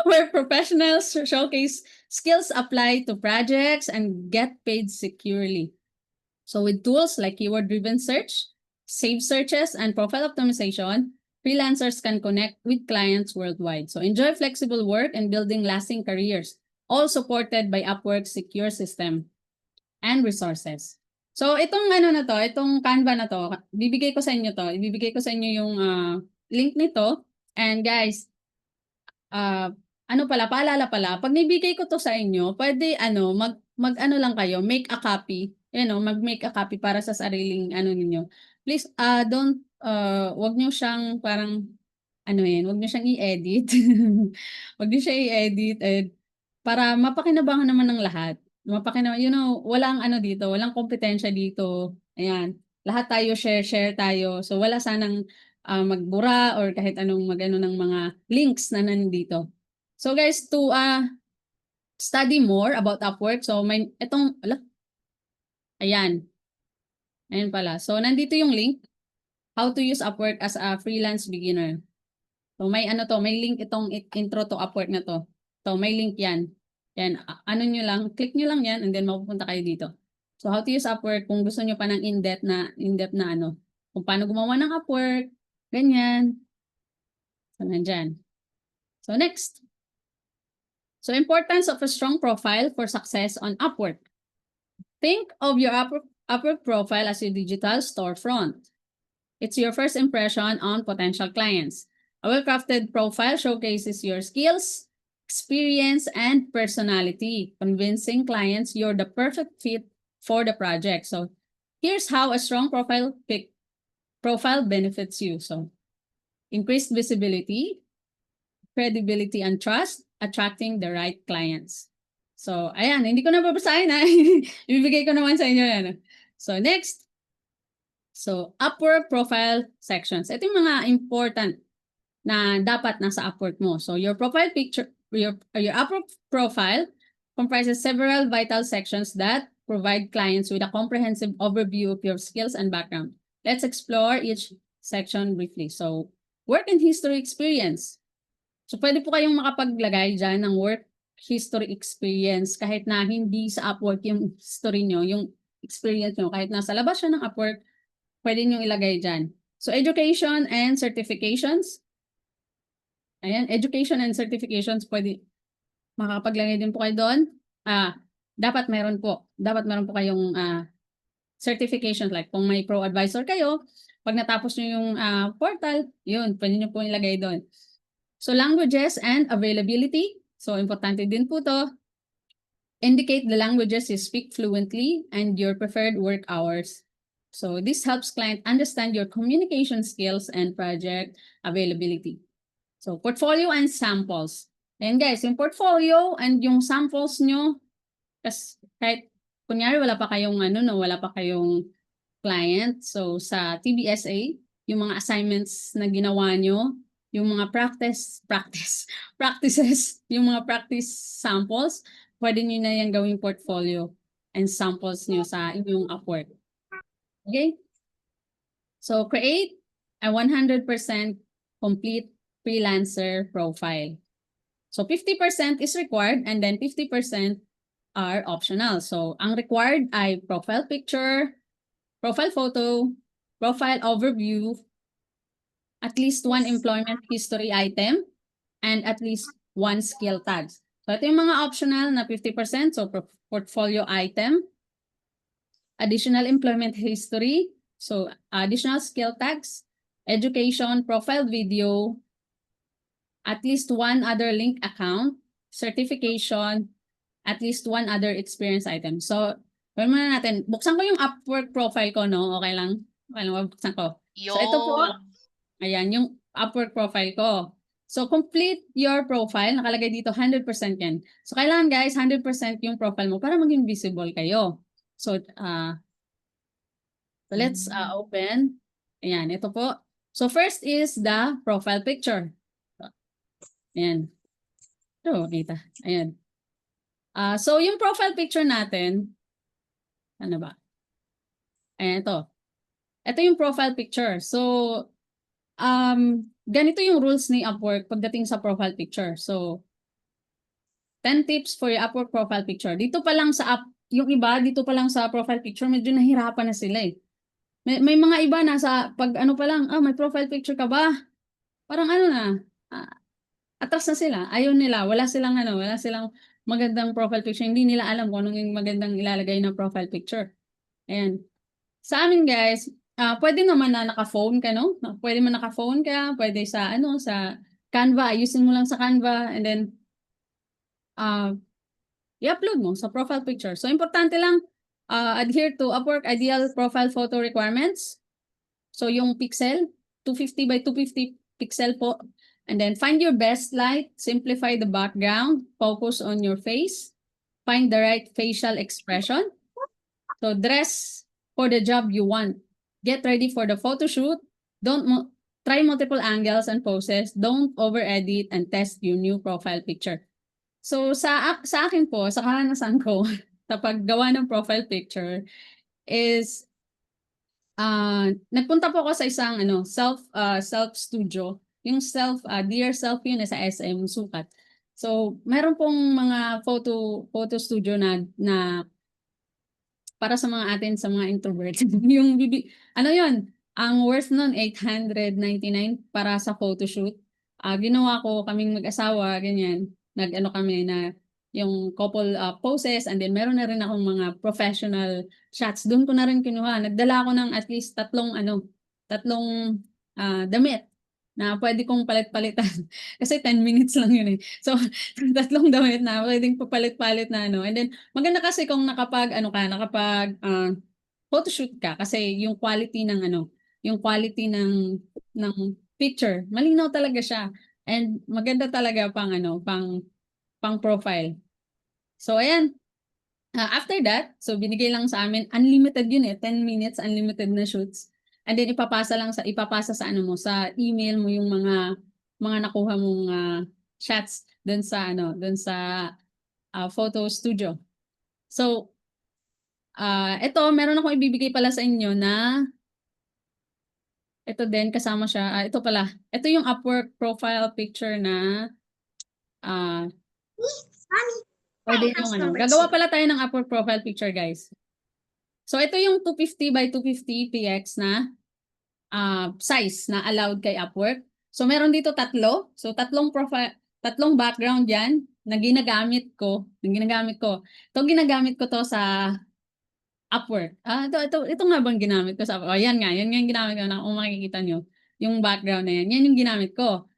where professionals showcase skills apply to projects and get paid securely. So with tools like keyword-driven search, saved searches, and profile optimization, freelancers can connect with clients worldwide. So enjoy flexible work and building lasting careers, all supported by Upwork's secure system and resources. So itong itong Canva na to, ibibigay ko sa inyo yung link nito. And guys, paalala pala, pag nibigay ko to sa inyo, pwede mag lang kayo, make a copy, mag-make a copy para sa sariling ninyo. Please, wag niyo siyang parang wag niyo siyang i-edit. Wag niyo siya i-edit para mapakinabangan naman ng lahat. Walang dito, walang kompetensya dito. Ayan, lahat tayo share tayo. So wala sanang magbura or kahit anong ng mga links na nandito. So guys, to study more about Upwork, so may ayan pala. So nandito yung link, how to use Upwork as a freelance beginner. So may may link itong intro to Upwork na to. So may link yan. Yan, ano nyo lang, click nyo lang yan and then mapupunta kayo dito. So how to use Upwork kung gusto nyo pa ng in-depth na ano, kung paano gumawa ng Upwork, ganyan. So nandyan. So next. So importance of a strong profile for success on Upwork. Think of your Upwork profile as your digital storefront. It's your first impression on potential clients. A well-crafted profile showcases your skills, experience, and personality, convincing clients you're the perfect fit for the project. So here's how a strong profile benefits you. So increased visibility, credibility, and trust, attracting the right clients. So ayan, hindi ko na babasahin ha. Ibibigay ko naman sa inyo yan. So next. So, Upwork profile sections. Ito yung mga important na dapat nasa Upwork mo. So, your profile picture, your Upwork profile comprises several vital sections that provide clients with a comprehensive overview of your skills and background. Let's explore each section briefly. So, work and history experience. So, pwede po kayong makapaglagay dyan ng work history experience kahit na hindi sa Upwork yung history nyo, yung experience nyo, kahit nasa labas siya ng Upwork, pwede nyo ilagay dyan. So, education and certifications. Ayan, education and certifications, pwede makakapaglagay din po kayo doon. Dapat meron po kayong certifications, like kung may pro advisor kayo, pag natapos nyo yung portal, yun, pwede nyo po ilagay doon. So, languages and availability. So, importante din po to. Indicate the languages you speak fluently and your preferred work hours. So this helps client understand your communication skills and project availability. So portfolio and samples. And guys, yung portfolio and yung samples nyo, kasi kahit kunyari wala pa kayong client. So sa TBSA, yung mga assignments na ginawa nyo, yung mga practices, yung mga practice samples, pwede nyo na yan gawing portfolio and samples nyo sa inyong Upwork. Okay, so create a 100% complete freelancer profile. So 50% is required and then 50% are optional. So ang required ay profile picture, profile photo, profile overview, at least one employment history item, and at least one skill tag. So ito yung mga optional na 50%. So portfolio item, additional employment history, so additional skill tags, education, profile video, at least one other link account, certification, at least one other experience item. So, gawin muna natin. Buksan ko yung Upwork profile ko, no? Okay lang? Okay lang, buksan ko. So, ito po. Ayan, yung Upwork profile ko. So, complete your profile. Nakalagay dito, 100% yan. So, kailangan guys, 100% yung profile mo para maging visible kayo. So, let's open. Ayan, ito po. So, first is the profile picture. Ayan. Ito, kita. Ayan. So, yung profile picture natin, ano ba? Ayan, ito. Ito yung profile picture. So, ganito yung rules ni Upwork pagdating sa profile picture. So, 10 tips for your Upwork profile picture. Dito pa lang sa yung iba, dito pa lang sa profile picture, medyo nahirapan na sila eh. May mga iba nasa pag ano pa lang, may profile picture ka ba? Parang ano na, atras na sila. Ayaw nila, wala silang magandang profile picture. Hindi nila alam kung anong magandang ilalagay na profile picture. Ayan. Sa amin guys, pwede naman na naka-phone ka, no? Pwede man naka-phone ka, pwede sa sa Canva, ayusin mo lang sa Canva and then i-upload mo sa profile picture. So, importante lang, adhere to Upwork ideal profile photo requirements. So, yung pixel, 250 by 250 pixel po. And then, find your best light, simplify the background, focus on your face, find the right facial expression. So, dress for the job you want. Get ready for the photo shoot. Try multiple angles and poses. Don't over-edit and test your new profile picture. So, sa akin po, sa karanasan ko, sa paggawa ng profile picture, is, nagpunta po ako sa isang self studio. Yung Dear Self yun sa SM Sukat. So, meron pong mga photo studio na para sa mga introverts. Yung ano yun, ang worth nun, 899 para sa photoshoot. Ginawa ko kaming mag-asawa, ganyan. Nag-ano kami na yung couple poses, and then meron na rin akong mga professional shots. Doon ko na rin kinuha. Nagdala ako ng at least tatlong damit na pwede kong palit-palitan. Kasi 10 minutes lang yun eh. So, tatlong damit na pwedeng papalit-palit na ano. And then, maganda kasi kung nakapag photoshoot ka kasi yung quality ng picture, malinaw talaga siya. And maganda talaga pang profile. So ayan, after that, so binigay lang sa amin, unlimited yun eh, 10 minutes unlimited na shoots. And then ipapasa sa ano mo, sa email mo yung mga nakuha mong shots doon sa photo studio. So, ito, meron akong ibibigay pala sa inyo na ito din, kasama siya. Ito pala. Ito yung Upwork profile picture na pwede yung ano. Gagawa pala tayo ng Upwork profile picture, guys. So, ito yung 250 by 250 px na size na allowed kay Upwork. So, meron dito tatlo. So, tatlong background yan na ginagamit ko. Ito ginagamit ko to sa Upwork. Ito nga bang ginamit ko sa Upwork? Yan nga yung ginamit ko na kung makikita nyo. Yung background na yan. Yan yung ginamit ko.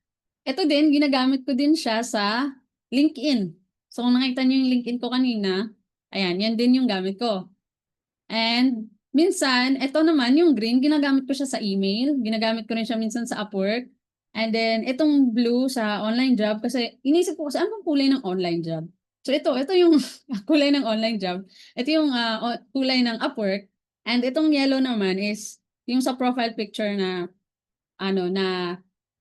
Ito din, ginagamit ko din siya sa LinkedIn. So, kung nakita nyo yung LinkedIn ko kanina, ayan, yan din yung gamit ko. And minsan, ito naman, yung green, ginagamit ko siya sa email. Ginagamit ko rin siya minsan sa Upwork. And then, itong blue sa online job, kasi inisip ko kasi, anong kulay ng online job? So, ito yung kulay ng online job. Ito yung kulay ng Upwork. And itong yellow naman is yung sa profile picture na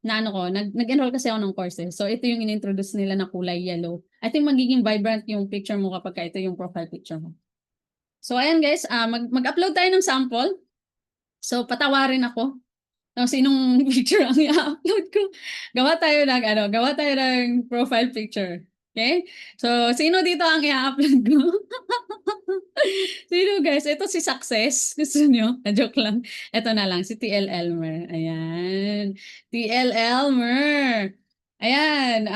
nag-enroll kasi ako ng courses. So, ito yung inintroduce nila na kulay yellow. I think magiging vibrant yung picture mo kapag ito yung profile picture mo. So, ayan guys, mag-upload tayo ng sample. So, patawarin ako. So, sinong picture ang i-upload ko? Gawa tayo ng profile picture. Okay? So, sino dito ang i-upload ko? Sino guys? Ito si Success. Gusto nyo? Joke lang. Ito na lang, si TL Elmer. Ayan. TL Elmer. Ayan.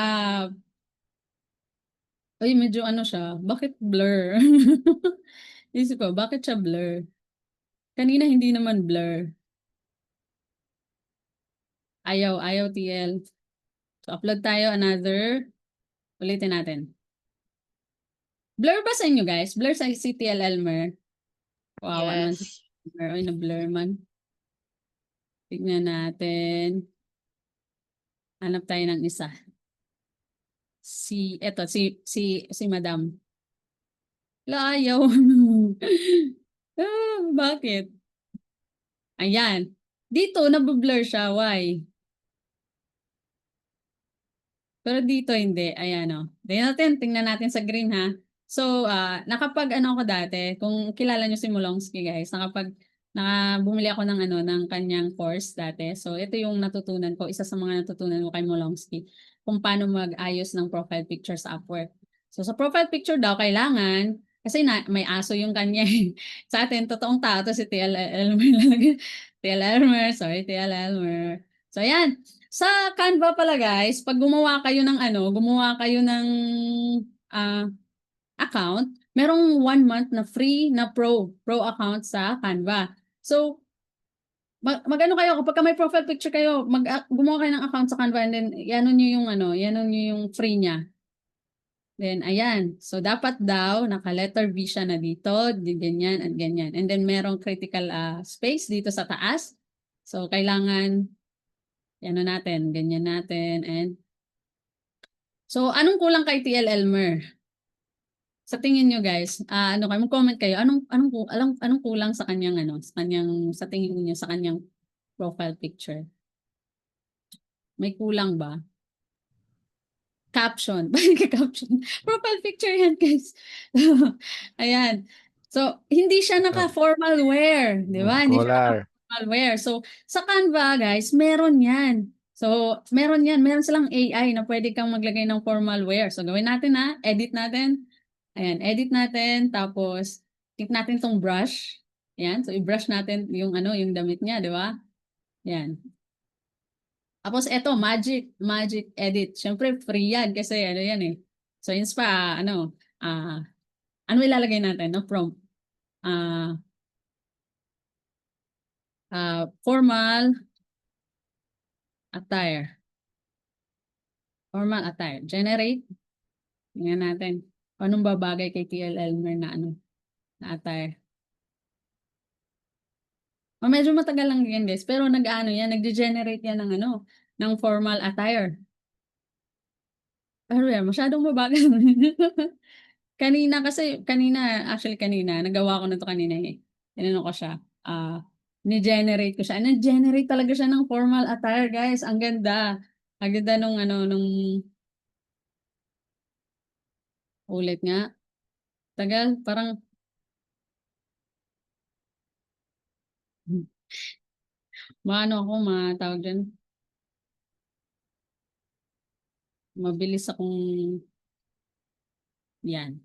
Medyo ano siya. Bakit blur? Isip ko, bakit siya blur? Kanina hindi naman blur. Ayaw TL. So, upload tayo another. Ulitin natin. Blur ba sa inyo guys? Blur sa si TL Elmer? Wow, ano man si Yes. Elmer? Ay, na-blur man. Tignan natin. Hanap tayo ng isa. Si Madam. Ayaw. Bakit? Ayan. Dito, nabublur siya. Why? Pero dito hindi. Ayan o. Tingnan natin sa green ha. So, ako dati, kung kilala nyo si Mulongski guys, bumili ako ng kanyang course dati. So, ito yung natutunan ko, isa sa mga natutunan ko kay Mulongski, kung paano mag-ayos ng profile picture sa Upwork. So, sa profile picture daw, kailangan, kasi may aso yung kanya. Sa atin, totoong tao to si TL Elmer. TL Elmer, sorry TL Elmer. So, ayan. Sa Canva pala guys, pag gumawa kayo ng account, merong 1 month na free na pro account sa Canva. So, magano kayo kapag may profile picture kayo, gumawa kayo ng account sa Canva and then yanon niyo yung free niya. Then ayan. So dapat daw naka-letter V siya na dito, ganyan at ganyan. And then merong critical space dito sa taas. So kailangan ganyan natin and so anong kulang kay TL Elmer? Sa tingin nyo guys, mag-comment kayo, anong kulang sa kanyang sa tingin niyo sa kanyang profile picture? May kulang ba? Caption. Caption. Profile picture yan guys. Ayan. So, hindi siya naka-formal wear, di ba? Hindi siya Collar. naka-formal wear. So, sa Canva guys, meron yan. So, meron yan. Meron silang AI na pwede kang maglagay ng formal wear. So, gawin natin na. Edit natin. Ayan, edit natin. Tapos, click natin tong brush. Ayan. So, i-brush natin yung ano, yung damit niya, di ba? Ayan. Tapos, eto, magic edit. Siyempre, free yan kasi ano yan eh. So, yun pa, ano ilalagay natin, no? Prompt. Formal attire. Formal attire. Generate. Tingnan natin. Anong babagay kay TL Elmer na ano, na attire. Medyo matagal lang yan guys, pero nag-ano yan, nag-generate yan ng ano, ng formal attire. Pero yan, masyadong mabagal. Actually kanina, nagawa ko na to kanina eh. Tinanong ko siya, ni-generate ko siya. Ni-generate talaga siya ng formal attire guys. Ang ganda. Ang ganda nung ano, nung ulit nga. Tagal, parang maano ako, matawag dyan. Mabilis akong yan.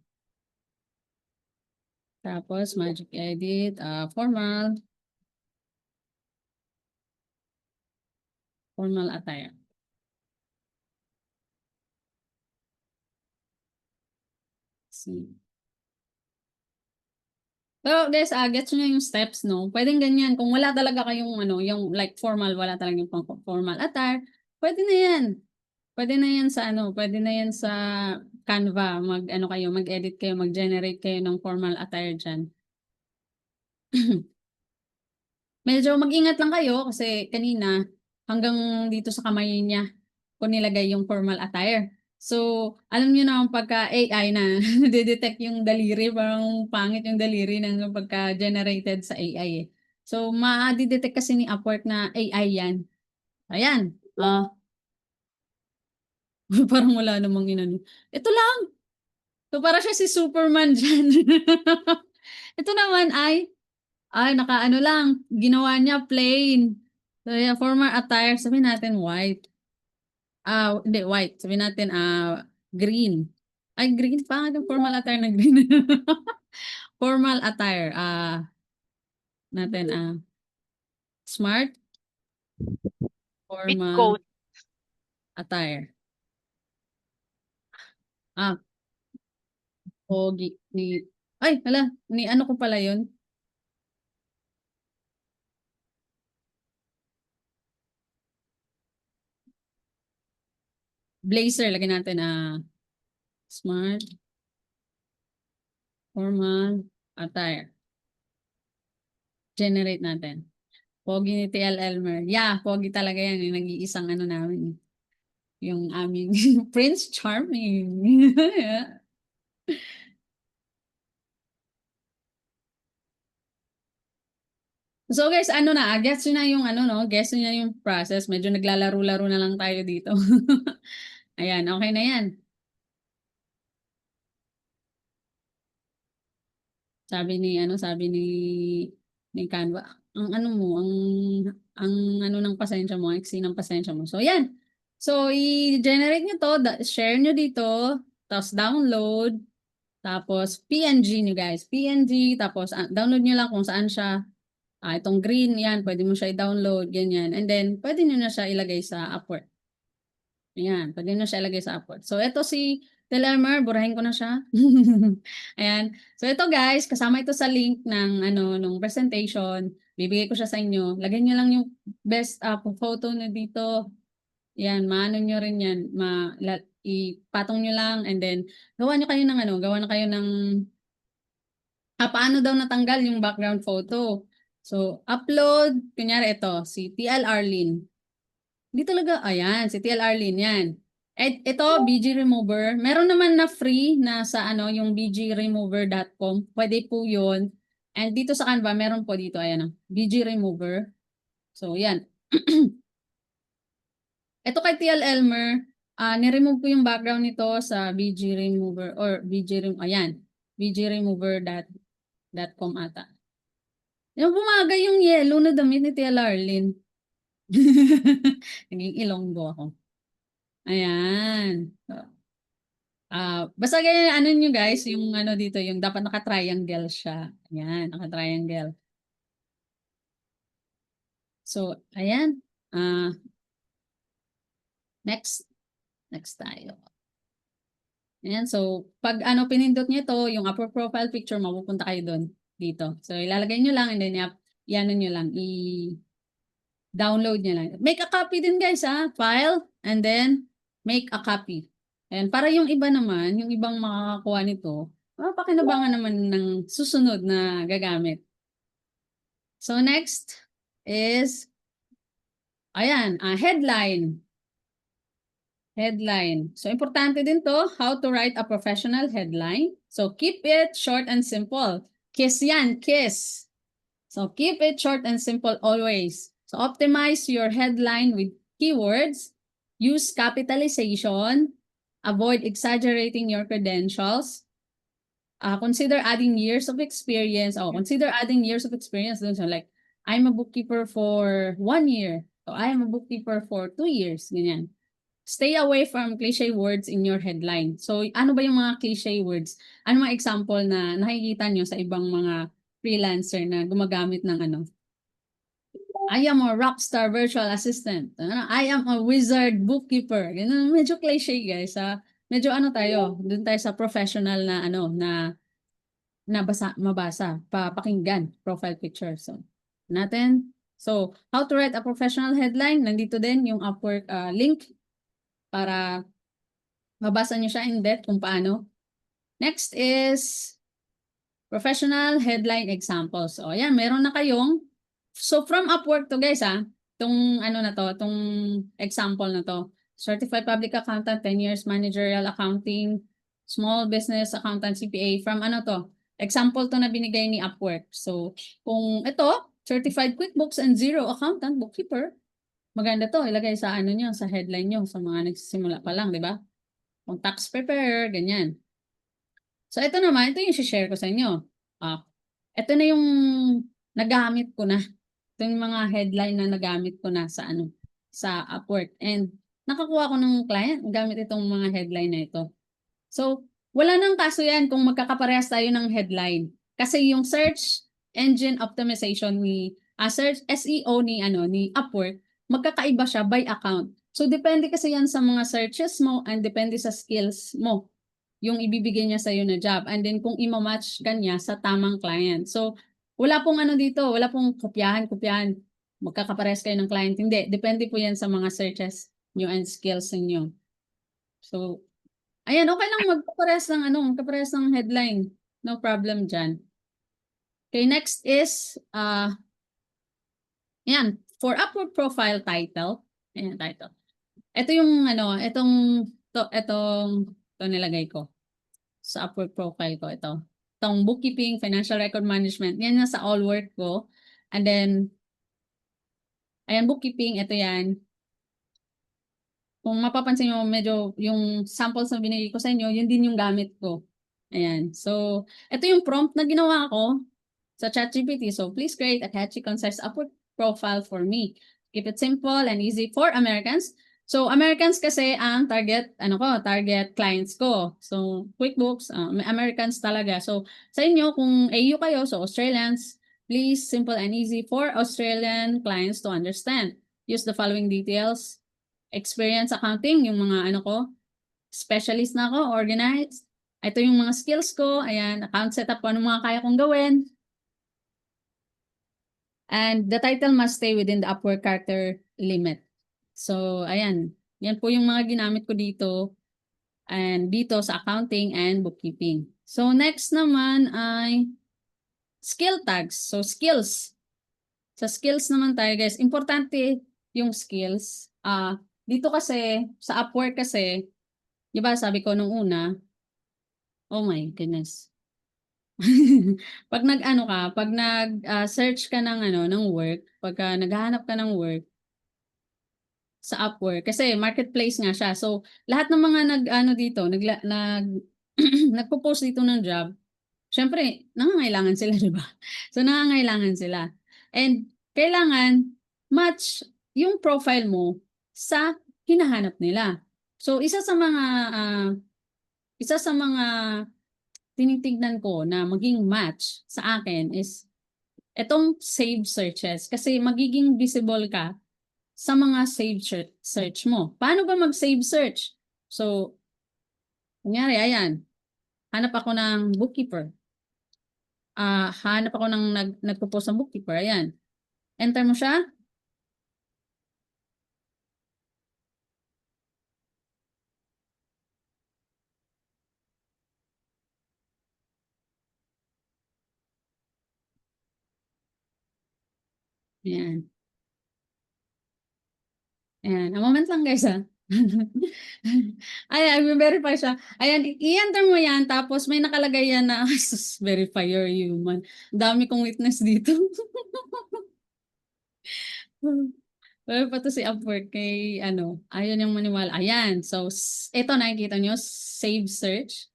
Tapos, magic edit, formal attire. See. Pero guys, gets nyo yung steps, no? Pwedeng ganyan. Kung wala talaga kayong ano, yung like formal, wala talaga yung formal attire, pwede na yan. Pwede na yan sa ano, pwede na yan sa Canva. Mag-edit kayo, mag-generate kayo ng formal attire dyan. Medyo mag-ingat lang kayo kasi kanina hanggang dito sa kamay niya ko nilagay yung formal attire. So, alam niyo naman pagka AI na detect yung daliri, parang pangit yung daliri ng pagka-generated sa AI eh. So, ma-detect kasi ni Upwork na AI yan. Ayan. Parang wala namang inano. Ito lang. So, para siya si Superman dyan. Ito naman nakaano lang. Ginawa niya plain. So, yeah, formal attire. Sabihin natin white. Hindi, white. Sabihin natin, green. Ay, green. Pangit yung formal attire na green. Formal attire. Smart. With Formal coat. attire. Pogi. Ni ano ko pala yun? Blazer. Lagyan natin, smart. Formal attire. Generate natin. Pogi ni TL Elmer. Yeah, pogi talaga yan. Yung nag-iisang ano namin. Yung aming Prince Charming. Yeah. So guys, gets nyo na yung gets nyo na yung process. Medyo naglalaro-laro na lang tayo dito. Ayan, okay na yan. Sabi ni Canva, ang ng pasensya mo, exceed ng pasensya mo. So, yan. So, i-generate nyo to, share nyo dito, tapos download, tapos PNG nyo guys. PNG, tapos download nyo lang kung saan siya. Itong green, yan, pwede mo siya i-download, ganyan. And then, pwede nyo na siya ilagay sa Upwork. Ayan, pwede nyo siya ilagay sa Upwork. So, ito si Telermer, burahin ko na siya. Ayan. So, ito guys, kasama ito sa link ng, nung presentation. Bibigay ko siya sa inyo. Lagyan nyo lang yung best photo nyo dito. Ayan, maano nyo rin yan. Ipatong nyo lang and then, gawa na kayo ng paano daw natanggal yung background photo. So, upload, kunyari ito, si TL Arlene. Hindi talaga, ayan, si TL Arlene, yan. Ito, BG Remover. Meron naman na free na sa yung bgremover.com. Pwede po yun. And dito sa Canva, meron po dito, ayan, BG Remover. So, yan. Ito kay TL Elmer, niremove ko yung background nito sa BG Remover or bgremover.com ata. Yung bumagay yung yellow na damit ni TL Arlene. Naging Ilonggo ako. Ayan. So, basta ganyan, ano nyo guys, yung ano dito, yung dapat naka-triangle siya. Ayan, naka-triangle. So, ayan. Next. Next tayo. Ayan, so pag ano pinindot nyo ito, yung upper profile picture, mapupunta kayo doon dito. So ilalagay nyo lang and then i-ano nyo lang, i-download nyo lang. Make a copy din guys file and then make a copy. And para yung iba naman, yung ibang makakakuha nito, mapakinabangan naman ng susunod na gagamit. So next is, ayan, headline. Headline. So, importante din to, how to write a professional headline. So, keep it short and simple. Kiss yan, kiss. So, keep it short and simple always. So, optimize your headline with keywords. Use capitalization. Avoid exaggerating your credentials. Consider adding years of experience. Consider adding years of experience. So, like, I'm a bookkeeper for 1 year. So, I am a bookkeeper for 2 years. Ganyan. Stay away from cliche words in your headline. So, ano ba yung mga cliche words? Ano mga example na nakikita nyo sa ibang mga freelancer na gumagamit ng ano? I am a rockstar virtual assistant. I am a wizard bookkeeper. Ganun, medyo cliche guys. Medyo ano tayo, dun tayo sa professional na ano, na mabasa, papakinggan, profile picture. So, natin. So, how to write a professional headline? Nandito din yung Upwork link para mabasa nyo siya in depth kung paano. Next is professional headline examples. So, ayan, meron na kayong. So, from Upwork to guys, itong ano na to, itong example na to. Certified Public Accountant, 10 years managerial accounting, small business accountant, CPA. From ano to? Example to na binigay ni Upwork. So, kung ito, Certified QuickBooks and Zero Accountant, Bookkeeper, maganda to, ilagay sa ano nyo, sa headline nyo, sa mga nagsisimula pa lang, di ba? Kung tax preparer, ganyan. So, ito naman, ito yung share ko sa inyo. Ito na yung nagamit ko na. Ito yung mga headline na nagamit ko na sa ano, sa Upwork. And nakakuha ko ng client gamit itong mga headline na ito. So, wala nang kaso yan kung magkakaparehas tayo ng headline. Kasi yung search engine optimization ni search SEO ni Upwork, magkakaiba siya by account. So, depende kasi yan sa mga searches mo and depende sa skills mo yung ibibigay niya sa'yo na job. And then, kung ima-match ka niya sa tamang client. So, wala pong ano dito, wala pong kopyahan. Magkakaparehas kayo ng client. Hindi, depende po yan sa mga searches nyo and skills niyo. So, ayan, okay lang magkaparehas ng headline. No problem dyan. Okay, next is, ayan, for Upwork profile title. Ayan, title. Ito yung, ito nilagay ko. Sa Upwork profile ko, ito. Itong bookkeeping, financial record management. Yan na sa all work ko. And then, ayan, bookkeeping, ito yan. Kung mapapansin nyo, medyo yung samples na binigay ko sa inyo, yun din yung gamit ko. Ayan. So, ito yung prompt na ginawa ko sa ChatGPT. So, please create a catchy, concise Upwork profile for me. Keep it simple and easy for Americans. So, Americans kasi ang target clients ko. So, QuickBooks, Americans talaga. So, sa inyo, kung AU kayo, so Australians, please, simple and easy for Australian clients to understand. Use the following details. Experience accounting, yung mga specialist na ako, organized. Ito yung mga skills ko, ayan, account setup, ano mga kaya kong gawin. And the title must stay within the Upwork character limit. So, ayan, yan po yung mga ginamit ko dito. And dito sa accounting and bookkeeping. So, next naman ay skill tags. So, skills. Sa skills naman tayo, guys. Importante yung skills. Dito kasi, sa Upwork kasi, di ba sabi ko nung una, oh my goodness. Pag nag-search ka ng work, pagka naghahanap ka ng work, sa Upwork, kasi marketplace nga siya. So, lahat ng mga nagpo-post dito ng job, syempre, nangangailangan sila, di ba? So, nangangailangan sila. And, kailangan match yung profile mo sa hinahanap nila. So isa sa mga tinitignan ko na maging match sa akin is etong save searches kasi magiging visible ka sa mga save search mo. Paano ba mag-save search? So, kunyari, ayan, hanap ako ng bookkeeper. Hanap ako ng nagpo-post ng bookkeeper. Ayan. Enter mo siya. Ayan. Ayan. A moment lang guys ha. Ayan, i-verify siya. Ayan, i-enter mo yan. Tapos may nakalagay yan na verify your human. Dami kong witness dito. Well, pa to si Upwork kay ayaw niyang maniwala. Ayan, so ito nakikita niyo, save search.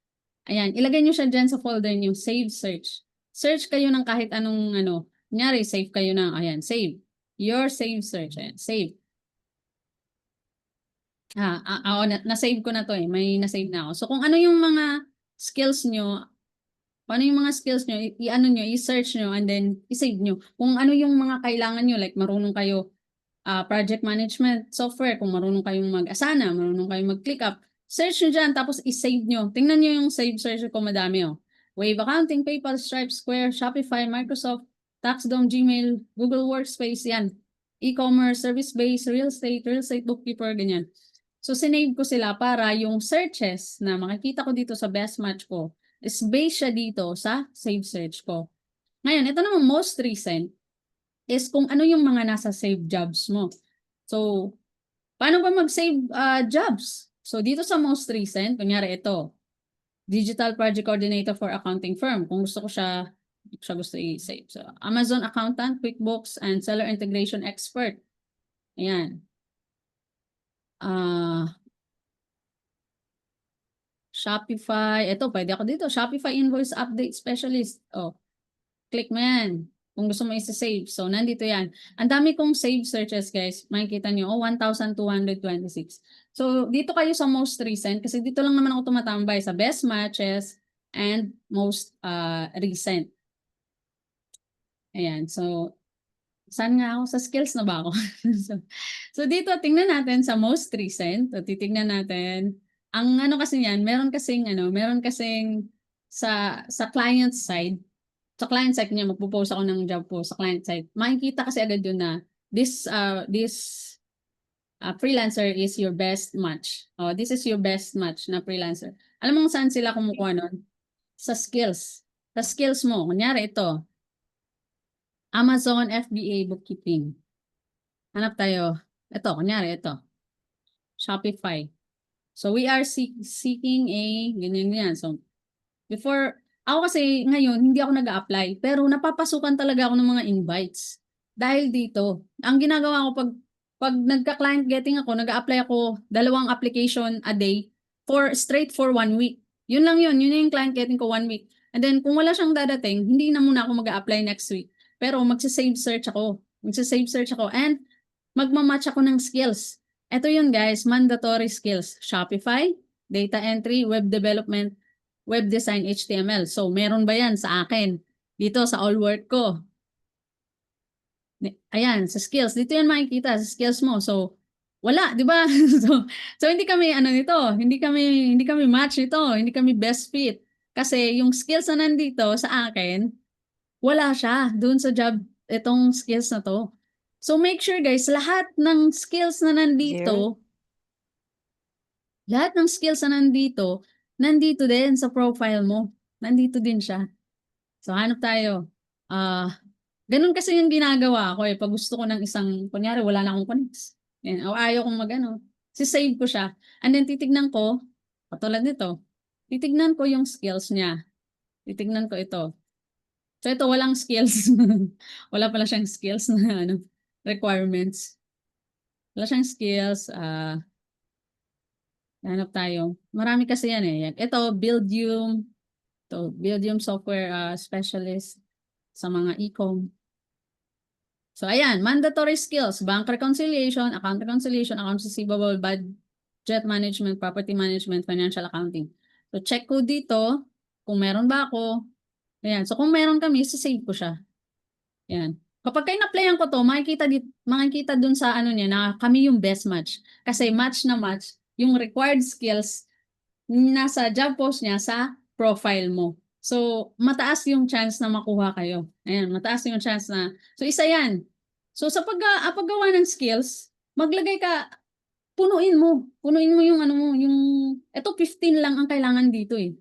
Ayan, ilagay niyo siya dyan sa folder niyo, save search. Search kayo ng kahit anong kunyari, save kayo ng, ayan, save. Your save search, ayan, save. Na-save ko na to may na-save na ako. So kung ano yung mga skills niyo, i-search niyo and then i-save niyo. Kung ano yung mga kailangan niyo, like marunong kayo project management software, kung marunong kayong mag-Asana, marunong kayong mag-ClickUp, search nyo dyan, tapos i-save nyo. Tingnan nyo yung save search ko, madami Wave Accounting, PayPal, Stripe, Square, Shopify, Microsoft, TaxDome, Gmail, Google Workspace, yan. E-commerce, service-based, real estate bookkeeper, ganyan. So, sinave ko sila para yung searches na makikita ko dito sa best match ko is based siya dito sa save search ko. Ngayon, ito naman most recent is kung ano yung mga nasa save jobs mo. So, paano ba mag-save jobs? So, dito sa most recent, kunyari ito, Digital Project Coordinator for Accounting Firm. Kung gusto ko siya, gusto i-save. So, Amazon Accountant, QuickBooks, and Seller Integration Expert. Ayan. Shopify. Ito, pwede ako dito. Shopify Invoice Update Specialist. Click mo yan. Kung gusto mo i-save. So, nandito yan. Ang dami kong save searches, guys. Makikita nyo, 1,226. So, dito kayo sa most recent kasi dito lang naman ako tumatambay sa best matches and most recent. Ayan. So, saan nga ako? Sa skills na ba ako? so, dito, tingnan natin sa most recent. So, titignan natin. Ang kasi yan, meron kasing sa client side, sa client side niya, magpo-post ako ng job po sa client side. Makikita kasi agad yun na this freelancer is your best match. This is your best match na freelancer. Alam mo saan sila kumukuha nun? Sa skills. Sa skills mo. Kunyari ito. Amazon FBA Bookkeeping. Hanap tayo. Ito, kunyari ito. Shopify. So we are seeking a ganyan. So before ako kasi ngayon, hindi ako nag-a-apply, pero napapasukan talaga ako ng mga invites. Dahil dito, ang ginagawa ko pag nagka-client getting ako, nag-a-apply ako 2 application a day straight for 1 week. Yun lang yun yung client getting ko 1 week. And then kung wala siyang dadating, hindi na muna ako mag-a-apply next week. Pero magsa-save search ako. And magmamatch ako ng skills. Ito yun guys, mandatory skills. Shopify, data entry, web development, web design, HTML. So, meron ba yan sa akin? Dito sa all work ko. Ayan, sa skills. Dito yan makikita, sa skills mo. So, wala, di ba? so, hindi kami, hindi kami match nito. Hindi kami best fit. Kasi yung skills na nandito sa akin, wala siya dun sa job, itong skills na to. So, make sure guys, lahat ng skills na nandito, nandito din sa profile mo. Nandito din siya. So, hanap tayo. Ganun kasi yung ginagawa ko Pag gusto ko ng isang, kunyari, wala na akong connects. O ayaw kong sisave ko siya. And then, titignan ko, katulad nito, titignan ko yung skills niya. Titignan ko ito. So, ito, walang skills. Wala pala siyang skills na requirements. Wala siyang skills. Hanap tayo. Marami kasi yan Yan. Ito, Buildium. Ito, Buildium software specialist sa mga e-com. So ayan, mandatory skills, bank reconciliation, account reconciliation, accounts receivable, budget management, property management, financial accounting. So check ko dito kung meron ba ako. Ayan, so kung meron kami, save ko siya. Ayan. Kapag kayo na-playan ko to, makikita dun sa ano niya na kami yung best match. Kasi match na match, yung required skills nasa job post niya sa profile mo. So, mataas yung chance na makuha kayo. Ayan, mataas yung chance na. So, isa yan. So, sa paggawa ng skills, maglagay ka, punuin mo. Punuin mo yung ano mo, yung, eto 15 lang ang kailangan dito eh.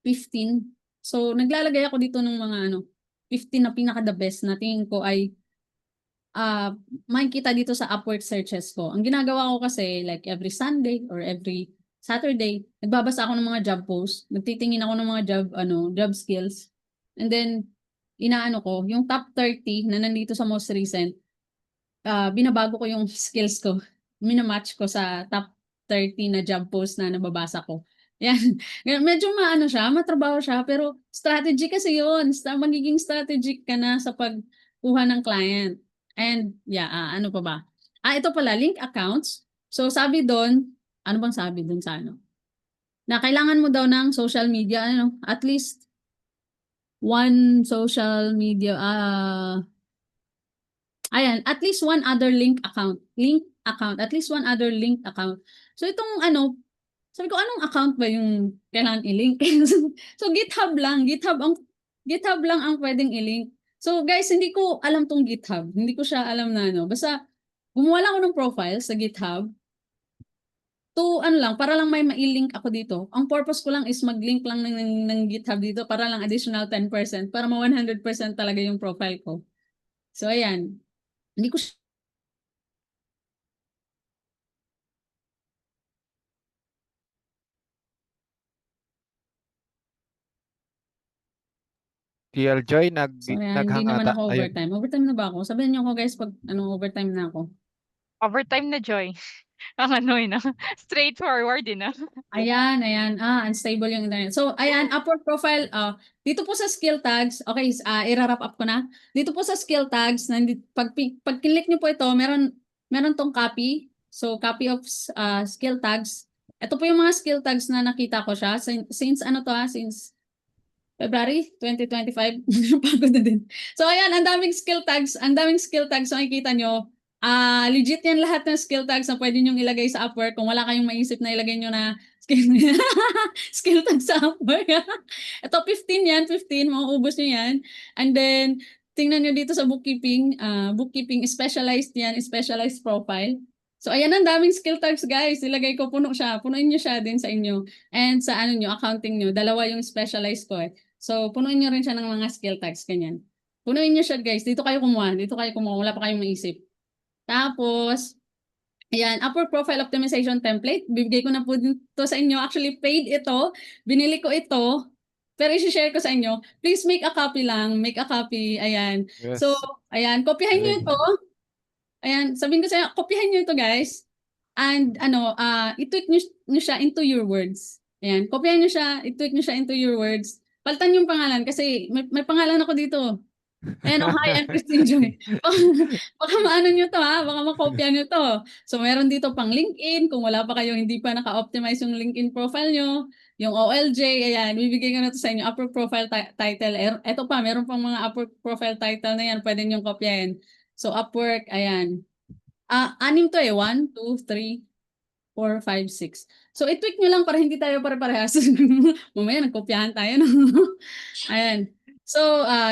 15. So, naglalagay ako dito ng mga 15 na pinaka-the best na tingin ko ay makikita dito sa Upwork searches ko. Ang ginagawa ko kasi like every Sunday or every Saturday, nagbabasa ako ng mga job posts, nagtitingin ako ng mga job skills. And then inaano ko, yung top 30 na nandito sa most recent, binabago ko yung skills ko. Minamatch ko sa top 30 na job posts na nababasa ko. Yan. Medyo maano siya, matrabaho siya, pero strategy kasi yun. Magiging strategic ka na sa pagkuha ng client. And yeah, ano pa ba? Ito pala, link accounts. So sabi doon, ano bang sabi doon sa ano? Na kailangan mo daw ng social media, at least one social media, ayan, at least one other link account, at least one other link account. So itong sabi ko, anong account ba yung kailangan i-link? So GitHub lang ang pwedeng i-link. So guys, hindi ko alam tong GitHub. Hindi ko siya alam na Basta gumawa lang ako ng profile sa GitHub. Para lang may ma-link ako dito. Ang purpose ko lang is mag-link lang ng GitHub dito para lang additional 10% para ma 100% talaga yung profile ko. So ayan. Hindi ko TL Joy, Sorry, hindi naghang naman ata. ako Ayun. overtime. Overtime na ba ako? Sabihin niyo ako guys pag overtime na ako. Overtime na, Joy. Ang straightforward din, Ayan. Unstable yung internet. So, ayan, Upwork profile. Dito po sa skill tags, okay, i-wrap up ko na. Dito po sa skill tags, pag click niyo po ito, meron tong copy. So, copy of skill tags. Ito po yung mga skill tags na nakita ko siya. Since February 2025. Pagod na din. So, ayan, ang daming skill tags. So, makikita nyo, legit yan lahat ng skill tags na pwede nyong ilagay sa Upwork. Kung wala kayong maisip na ilagay nyo na skill tags sa Upwork. Ito, 15 yan. 15, mauubos nyo yan. And then, tingnan nyo dito sa bookkeeping. Bookkeeping, specialized yan. Specialized profile. So, ayan, ang daming skill tags, guys. Ilagay ko, puno siya. Punuin nyo siya din sa inyo. And sa accounting nyo. Dalawa yung specialized ko eh. So, punuin nyo rin siya ng mga skill tags, ganyan. Punuin nyo siya, guys. Dito kayo kumuha. Wala pa kayong maisip. Tapos, ayan, Upwork Profile Optimization Template. Bibigay ko na po dito sa inyo. Actually, paid ito. Binili ko ito. Pero i-share ko sa inyo. Please make a copy lang. Make a copy. Ayan. Yes. So, ayan. Kopyahin nyo Galing. ito. Ayan. Sabihin ko sa inyo, kopyahin nyo ito, guys. And, i-tweak nyo siya into your words. Ayan. Kopyahin nyo siya. I-tweak nyo siya into your words. Palitan yung pangalan kasi may pangalan ako dito. Ayan, hi, I'm Christine Joy. Baka maano nyo to baka makopya nyo to. So meron dito pang LinkedIn, kung wala pa kayo, hindi pa naka-optimize yung LinkedIn profile nyo, yung OLJ, ayan, bibigay ko na to sa inyo, Upwork profile title. Ito pa, meron pang mga Upwork profile title na yan, pwede nyo kopyahin. So Upwork, ayan. 6 to 1, 2, 3, 4, 5, 6. So, i-tweak nyo lang para hindi tayo pare-parehas. Mamaya, nagkopyahan tayo. No? Ayan. So,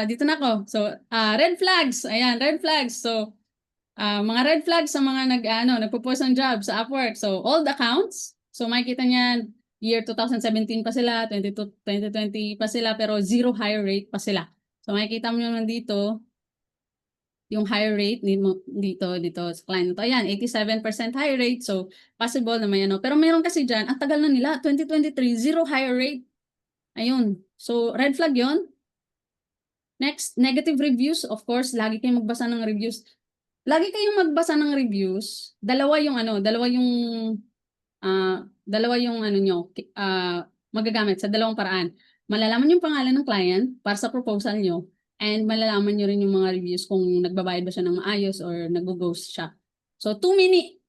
dito na ako. So, red flags. Ayan, red flags. So, mga red flags sa mga nagpo-post ng job sa Upwork. So, old accounts. So, makikita niyan, year 2017 pa sila, 2020 pa sila, pero zero hire rate pa sila. So, makikita mo naman dito, yung higher rate dito sa client na to. Ayan, 87% higher rate. So, possible na may Pero meron kasi dyan, ang tagal na nila, 2023, zero higher rate. Ayun. So, red flag yon. Next, negative reviews. Of course, lagi kayong magbasa ng reviews. Lagi kayong magbasa ng reviews. Dalawa yung magagamit sa dalawang paraan. Malalaman yung pangalan ng client para sa proposal nyo. And malalaman nyo rin yung mga reviews kung nagbabayad ba siya ng maayos or nag-ghost siya. So, too many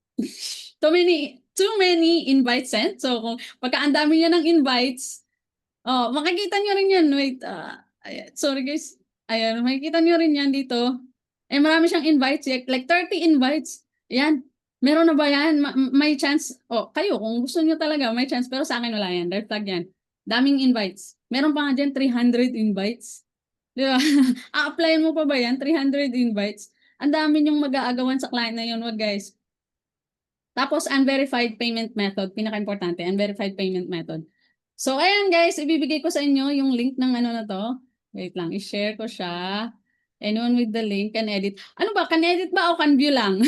invites sent. So, kung pagka ang dami niya ng invites, makikita nyo rin yan. Wait, sorry guys. Ayan, makikita nyo rin yan dito. Marami siyang invites, like 30 invites. Ayan, meron na ba yan? May chance. Kayo, kung gusto nyo talaga, may chance. Pero sa akin wala yan. Red flag yan. Daming invites. Meron pa nga dyan 300 invites. Di ba? A-applyin mo pa ba yan? 300 invites. Ang dami niyong mag-aagawan sa client na yun, wag guys. Tapos, unverified payment method. Pinaka-importante, unverified payment method. So, ayan guys, ibibigay ko sa inyo yung link ng ano na to. Wait lang, i-share ko siya. Anyone with the link can edit. Ano ba, can edit ba o can view lang?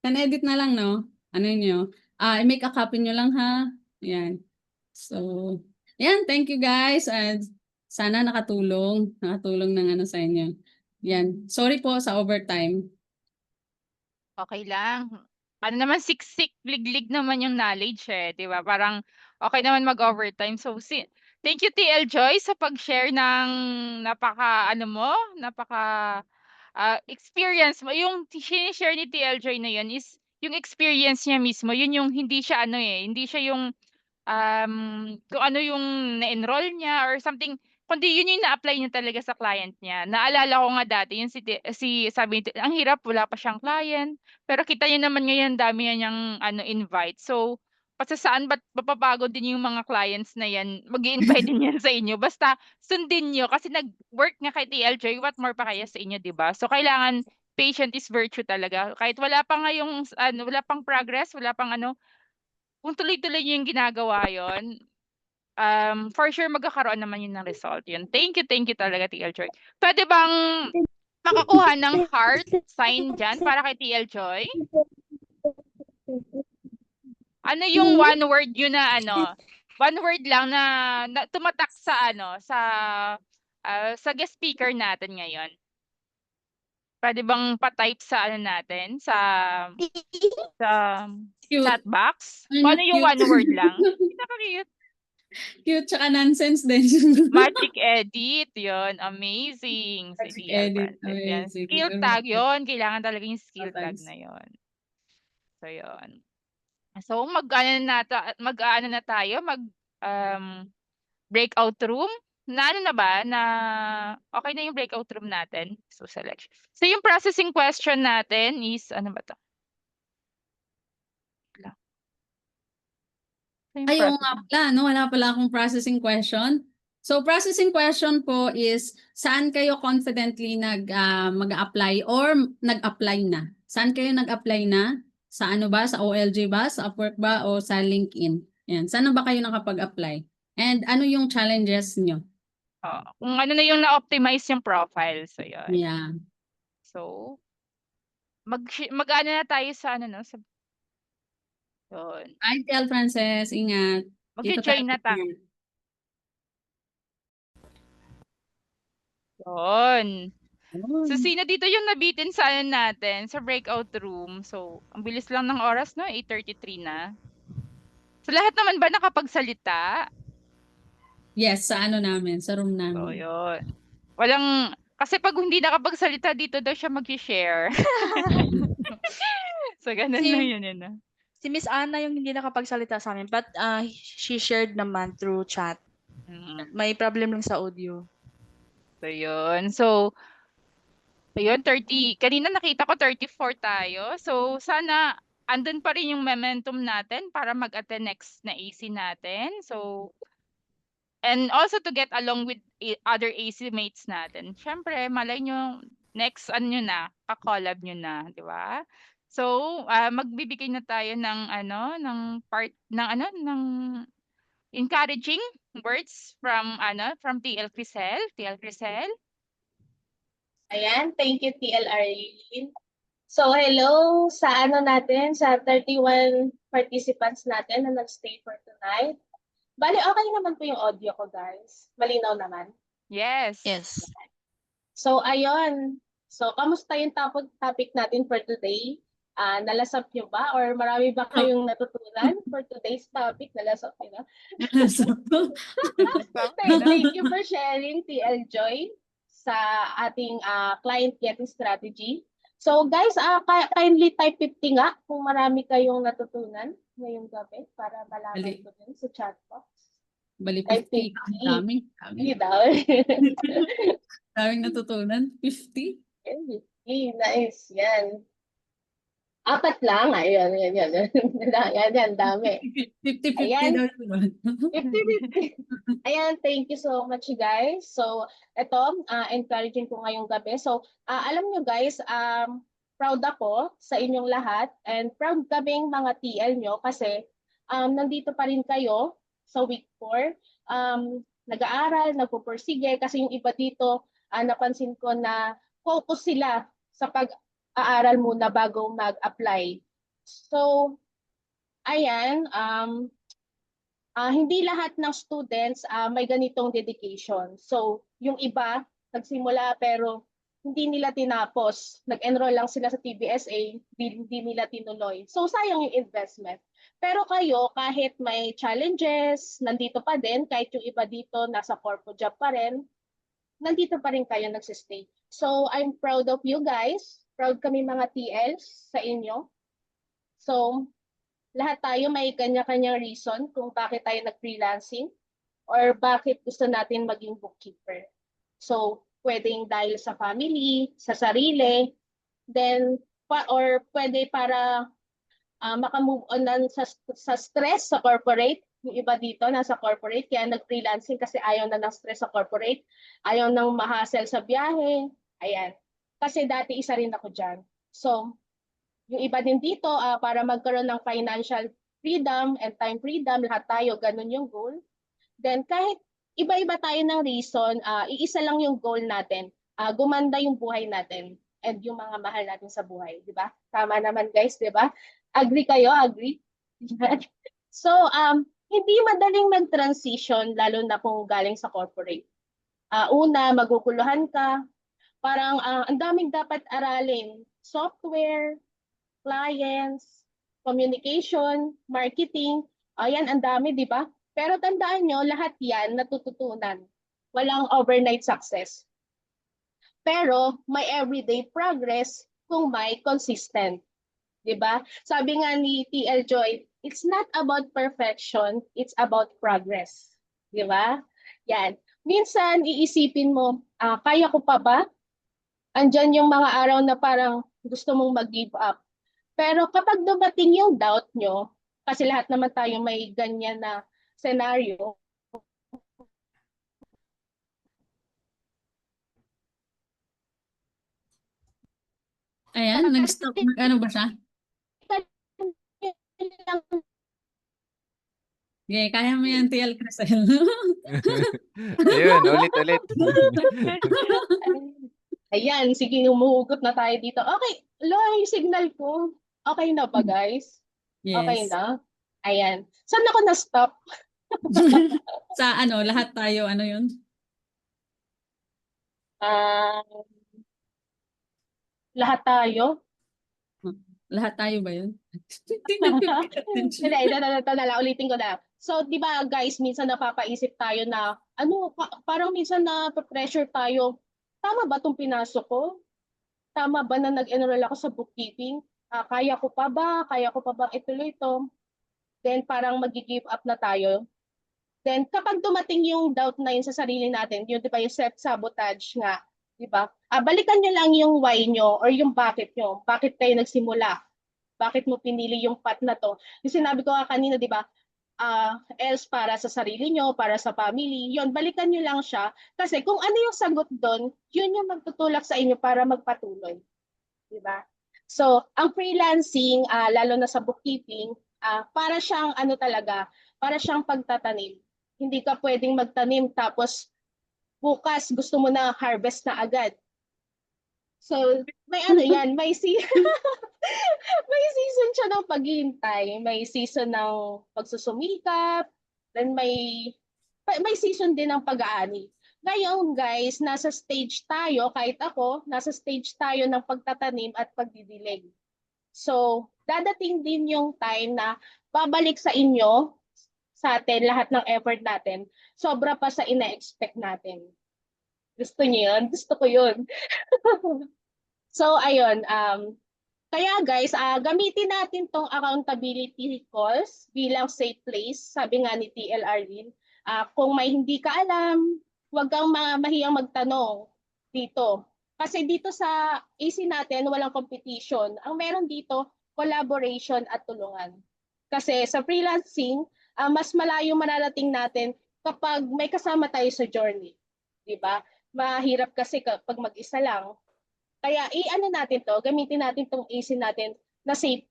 Can edit na lang, no? Ano nyo? I-make a copy nyo lang, ha? Ayan. So, ayan, thank you guys. And sana nakatulong ng ano sa inyo. Yan. Sorry po sa overtime. Okay lang. Ano naman, siksik, liglig naman yung knowledge eh, di ba? Parang okay naman mag-overtime. So, thank you TL Joy sa pag-share ng napaka experience mo. Yung share ni TL Joy na yun is yung experience niya mismo. Yun yung hindi siya hindi siya yung kung ano yung na-enroll niya or something, kundi yun yung na-apply niya talaga sa client niya. Naalala ko nga dati, yung sabi nito, ang hirap, wala pa siyang client, pero kita niya naman ngayon, dami niya niyang invite. So, saan ba't mapapagod din yung mga clients na yan, mag-i-invite din yan sa inyo. Basta, sundin niyo, kasi nag-work nga kay TLJ, what more pa kaya sa inyo, di ba? So, kailangan, patient is virtue talaga. Kahit wala pa nga yung, wala pang progress, wala pang kung tuloy-tuloy yung ginagawa yon, for sure magkakaroon naman yun ng result yun. Thank you talaga TL Joy. Pwede bang makakuha ng heart sign dyan para kay TL Joy? Ano yung one word yun na one word lang na tumatak sa sa guest speaker natin ngayon? Pwede bang pa-type sa natin sa Cute. chat box? Ay, Paano yung cute. one word lang? Pinaka-cute. Cute tsaka nonsense din. Magic edit, yon, amazing. Si Magic TL edit, Francis, yan. amazing. Skill tag, yon. Kailangan talaga yung skill tag Thanks. na yon. So, yon. So, mag-ano na tayo, breakout room. Na na ba? Na okay na yung breakout room natin. So, select. So, yung processing question natin is, ano ba to? Ay, oo nga pala, no? Wala pala akong processing question. So, processing question po is, saan kayo confidently mag-apply or nag-apply na? Saan kayo nag-apply na? Sa ano ba? Sa OLG ba? Sa Upwork ba? O sa LinkedIn? Yan. Saan na ba kayo nakapag-apply? And ano yung challenges nyo? Kung ano na yung na-optimize yung profile. So, yun. Yeah. So, mag-ano na tayo sa sa yun. Hi, TL Frances. Ingat. Dito Mag-join na tayo. Yun. So, sino dito yung nabitin sa natin sa breakout room? So, ang bilis lang ng oras, no? 8:33 na. So, lahat naman ba nakapagsalita? Yes, sa ano namin, sa room namin. So, yun. Kasi pag hindi nakapagsalita, dito daw siya mag-share. So, ganun na yun. Si Miss Anna yung hindi nakapagsalita sa amin, but she shared naman through chat. May problem lang sa audio. So, yun. So, ayun, 30. Kanina nakita ko 34 tayo. So, sana andun pa rin yung momentum natin para mag-attend next na AC natin. So, and also to get along with other AC mates natin. Syempre, malay nyo, next ka-collab nyo na, di ba? So, magbibigay na tayo ng encouraging words from TL Crisel. TL Crisel. Ayan, thank you TL Arlene. So hello sa sa 31 participants natin na nag-stay for tonight. Bali, okay naman po yung audio ko, guys. Malinaw naman. Yes. So ayun. So kamusta yung topic natin for today? Nalasap nyo ba? Or marami ba kayong natutunan for today's topic? Nalasap nyo na? Thank you for sharing, TL Joy. sa ating client getting strategy. So guys, kindly type 50 nga kung marami kayong natutunan ngayong gabi para malaman Dali. ko din sa chat box. Bali Type 50. 50. Dami. Hindi daw. Daming natutunan. 50. Nice. Yan. 4 lang. Ayun, yan. Yan, dami. 50-50 Ayan. daw yun. 50-50. Ayan, thank you so much guys. So, ito, encouraging ko ngayong gabi. So, alam nyo guys, proud ako sa inyong lahat and proud kaming mga TL nyo kasi nandito pa rin kayo sa week 4. Nag-aaral, nagpupursige kasi yung iba dito, napansin ko na focus sila sa pag-aaral muna bago mag-apply. So, ayan, hindi lahat ng students may ganitong dedication. So, yung iba, nagsimula pero hindi nila tinapos. Nag-enroll lang sila sa TBSA, hindi nila tinuloy. So, sayang yung investment. Pero kayo, kahit may challenges, nandito pa din, kahit yung iba dito, nasa corporate job pa rin, nandito pa rin kayo nagsistay. So, I'm proud of you guys. Proud kami mga TLs sa inyo. So, lahat tayo may kanya-kanyang reason kung bakit tayo nag-freelancing or bakit gusto natin maging bookkeeper. So, pwedeng dahil sa family, sa sarili, then, or pwede para makamove on na sa stress sa corporate. Yung iba dito nasa corporate, kaya nag-freelancing kasi ayaw na ng stress sa corporate, ayaw nang ma-hassle sa biyahe. Ayan. Kasi dati isa rin ako dyan. So, yung iba din dito, para magkaroon ng financial freedom and time freedom, lahat tayo, ganun yung goal. Then kahit iba-iba tayo ng reason, iisa lang yung goal natin, gumanda yung buhay natin and yung mga mahal natin sa buhay, di ba? Tama naman guys, di ba? Agree kayo? Agree? So, hindi madaling mag-transition, lalo na kung galing sa corporate. Una, maguguluhan ka, parang ang daming dapat aralin, software, clients, communication, marketing, ayan, ang dami, di ba? Pero tandaan nyo, lahat yan natututunan. Walang overnight success. Pero may everyday progress kung may consistent. Di ba? Sabi nga ni TL Joy, it's not about perfection, it's about progress. Di ba? Yan. Minsan, iisipin mo, kaya ko pa ba? Andyan yung mga araw na parang gusto mong mag-give up. Pero kapag dumating yung doubt nyo, kasi lahat naman tayo may ganyan na scenario, Ayan, nag-stop. Ano ba siya? Okay, kaya mo yan, TL Crisel. Ayun, ulit-ulit. ayan, sige, umuhugot na tayo dito. Okay, low yung signal ko. Okay na ba, guys? Okay Yes. na? Ayan. Saan ako na-stop? Sa lahat tayo, ano yun? Lahat tayo? Lahat tayo ba yun? Hindi, ito na lang, ulitin ko na. So, di ba guys, minsan napapaisip tayo na, parang minsan na-pressure tayo, tama ba itong pinasok ko? Tama ba na nag-enroll ako sa bookkeeping? Kaya ko pa ba? Kaya ko pa bang ituloy ito? Then parang mag-give up na tayo. Then kapag dumating yung doubt na yun sa sarili natin, yun, di ba, yung self-sabotage nga, di ba? Balikan nyo lang yung why nyo or yung bakit nyo. Bakit kayo nagsimula? Bakit mo pinili yung path na to? Yung sinabi ko nga kanina, di ba? Else para sa sarili nyo, para sa family, yun, balikan nyo lang siya. Kasi kung ano yung sagot doon, yun yung magtutulak sa inyo para magpatuloy. Di ba? So, ang freelancing, lalo na sa bookkeeping, para siyang para siyang pagtatanim. Hindi ka pwedeng magtanim tapos bukas gusto mo na harvest na agad. So, may yan, may may season siya ng paghihintay, may season ng pagsusumikap, then may season din ng pag-aani. Ngayon guys, nasa stage tayo, kahit ako, nasa stage tayo ng pagtatanim at pagdidilig. So, dadating din yung time na babalik sa inyo, sa atin, lahat ng effort natin, sobra pa sa ina-expect natin. Gusto niyo yun? Gusto ko yun. So, ayun, kaya guys, gamitin natin tong accountability calls bilang safe place. Sabi nga ni TL Arlene, kung may hindi ka alam, huwag kang mahiyang magtanong dito. Kasi dito sa AC natin, walang competition. Ang meron dito, collaboration at tulungan. Kasi sa freelancing, mas malayo mararating natin kapag may kasama tayo sa journey. Di ba? Mahirap kasi kapag mag-isa lang. Kaya i-ano natin to, gamitin natin tong AC natin na safe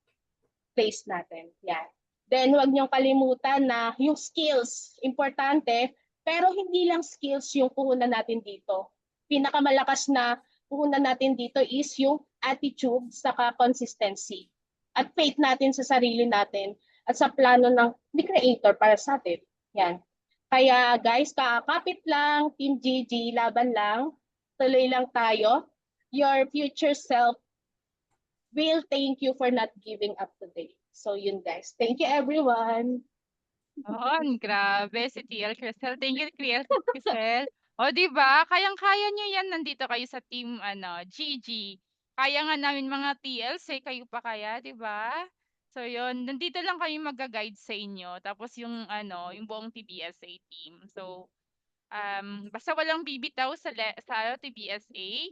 place natin. Yan. Then huwag niyong kalimutan na yung skills, importante, pero hindi lang skills yung puhunan natin dito. Pinakamalakas na puhunan natin dito is yung attitude saka consistency. At faith natin sa sarili natin at sa plano ng the creator para sa atin. Yan. Kaya guys, kakapit lang, Team GG, laban lang, tuloy lang tayo. Your future self will thank you for not giving up today. So yun guys. Thank you everyone. Grabe si TL Crisel. Thank you, Crisel. O, di ba? Kayang-kaya nyo yan. Nandito kayo sa team, GG. Kaya nga namin mga TLs, kayo pa kaya, di ba? So, yun. Nandito lang kami mag-guide sa inyo. Tapos yung, yung buong TBSA team. So, basta walang bibitaw sa TBSA,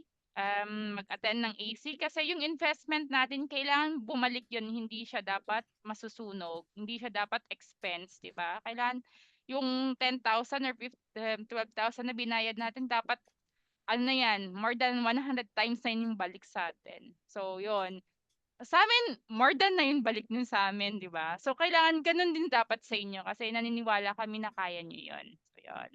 mag-attend ng AC kasi yung investment natin kailangan bumalik yun, hindi siya dapat masusunog, hindi siya dapat expense, di ba? Kailangan yung 10,000 or 12,000 na binayad natin dapat ano na yan, more than 100 times na yun yung balik sa atin. So, yun. Sa amin, more than na yun balik nun sa amin, di ba? So, kailangan ganun din dapat sa inyo kasi naniniwala kami na kaya nyo yun. So, yun.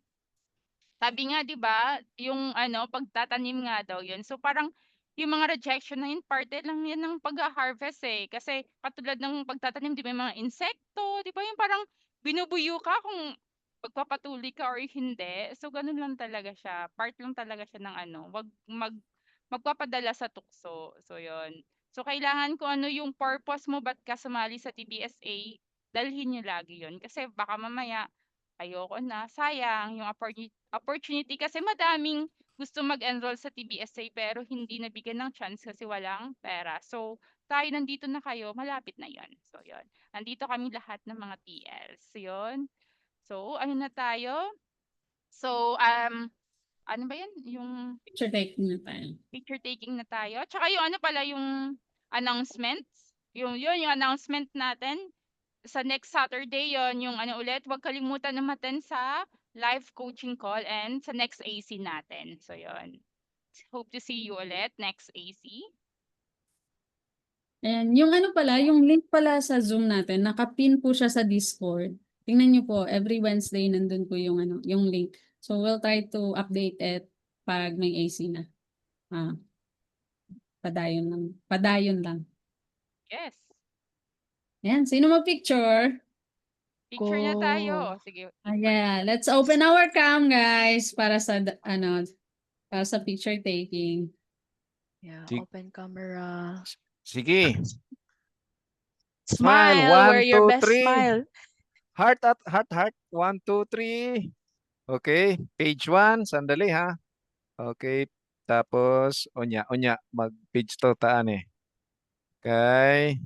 Sabi nga 'di ba, yung pagtatanim nga daw 'yun. So parang yung mga rejection na yun, parte lang yan ng pag-harvest Kasi katulad ng pagtatanim, 'di ba, yung mga insekto, 'di ba, yung parang binubuyo ka kung magpapatuloy ka or hindi. So ganun lang talaga siya. Part lang talaga siya ng wag magpapadala sa tukso. So 'yun. So kailangan kung ano yung purpose mo, ba't ka sumali sa TBSA, dalhin niyo lagi 'yun. Kasi baka mamaya ayoko na, sayang yung opportunity kasi madaming gusto mag-enroll sa TBSA pero hindi nabigyan ng chance kasi walang pera. So, tayo nandito na kayo, malapit na 'yon. So, 'yon. Nandito kami lahat ng mga TLs. 'Yon. So, ano na tayo? So, ano ba 'yan? Yung Picture taking na tayo. picture taking na tayo. Tsaka yung ano pala yung announcements. Yung announcement natin sa next Saturday yon yung ulit, huwag kalimutan na maten sa live coaching call and sa next AC natin. So yon. Hope to see you ulit next AC. And yung pala, yung link pala sa Zoom natin, nakapin po siya sa Discord. Tingnan niyo po, every Wednesday nandun po yung yung link. So we'll try to update it pag may AC na. Padayon lang. Padayon lang. Yes. Yan, sino mag-picture? Picture na tayo. Sige. Yeah, let's open our cam, guys, para sa para sa picture taking. Yeah, Sig- open camera. Sige. Smile, One, wear your two, best three. smile. Heart at heart. 1, 2, 3. Okay. Page 1. Sandali ha. Okay. Tapos, onya. Mag-page to taan Okay.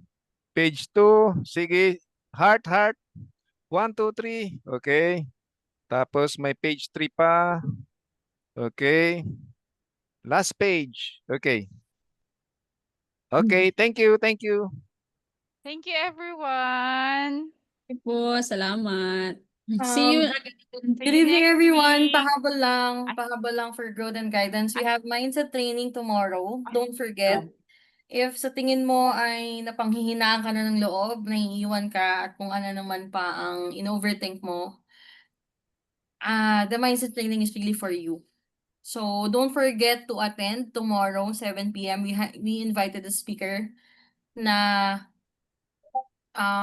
Page 2. Sige. Heart. 1, 2, 3. Okay. Tapos, may page 3 pa. Okay. Last page. Okay. Okay. Thank you. Thank you, everyone. Okay po, salamat. See you again. See Good you evening, next everyone. week. Pahabol lang for growth and guidance. We have mindset training tomorrow. Don't forget, if sa tingin mo ay napanghihinaan ka na ng loob, naiiwan ka, at kung ano naman pa ang in-overthink mo, the mindset training is really for you. So don't forget to attend tomorrow, 7 p.m. We invited a speaker na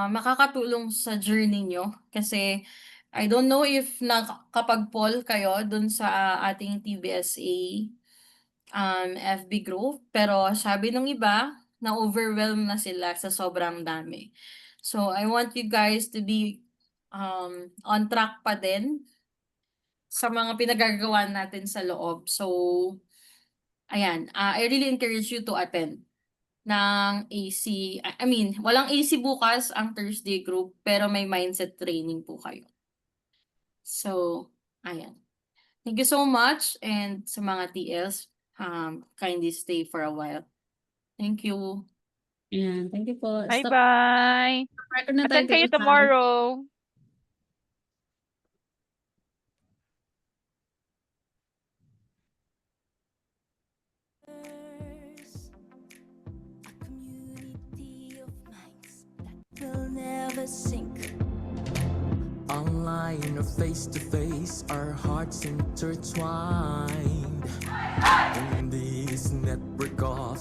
makakatulong sa journey nyo. Kasi I don't know if nakapag-poll kayo dun sa ating TBSA FB group, pero sabi ng iba, na-overwhelm na sila sa sobrang dami. So I want you guys to be on track pa din sa mga pinagagawa natin sa loob. So, ayan, I really encourage you to attend ng AC. I mean, walang AC bukas ang Thursday group, pero may mindset training po kayo. So, ayan. Thank you so much, and sa mga TLs, kindly stay for a while. Thank you. Ayan, thank you po. Stop. Bye-bye. Record na tayo, Attend kayo Tita Sam. tomorrow. A community of minds that will never sink. Online or face to face, our hearts intertwined in this network of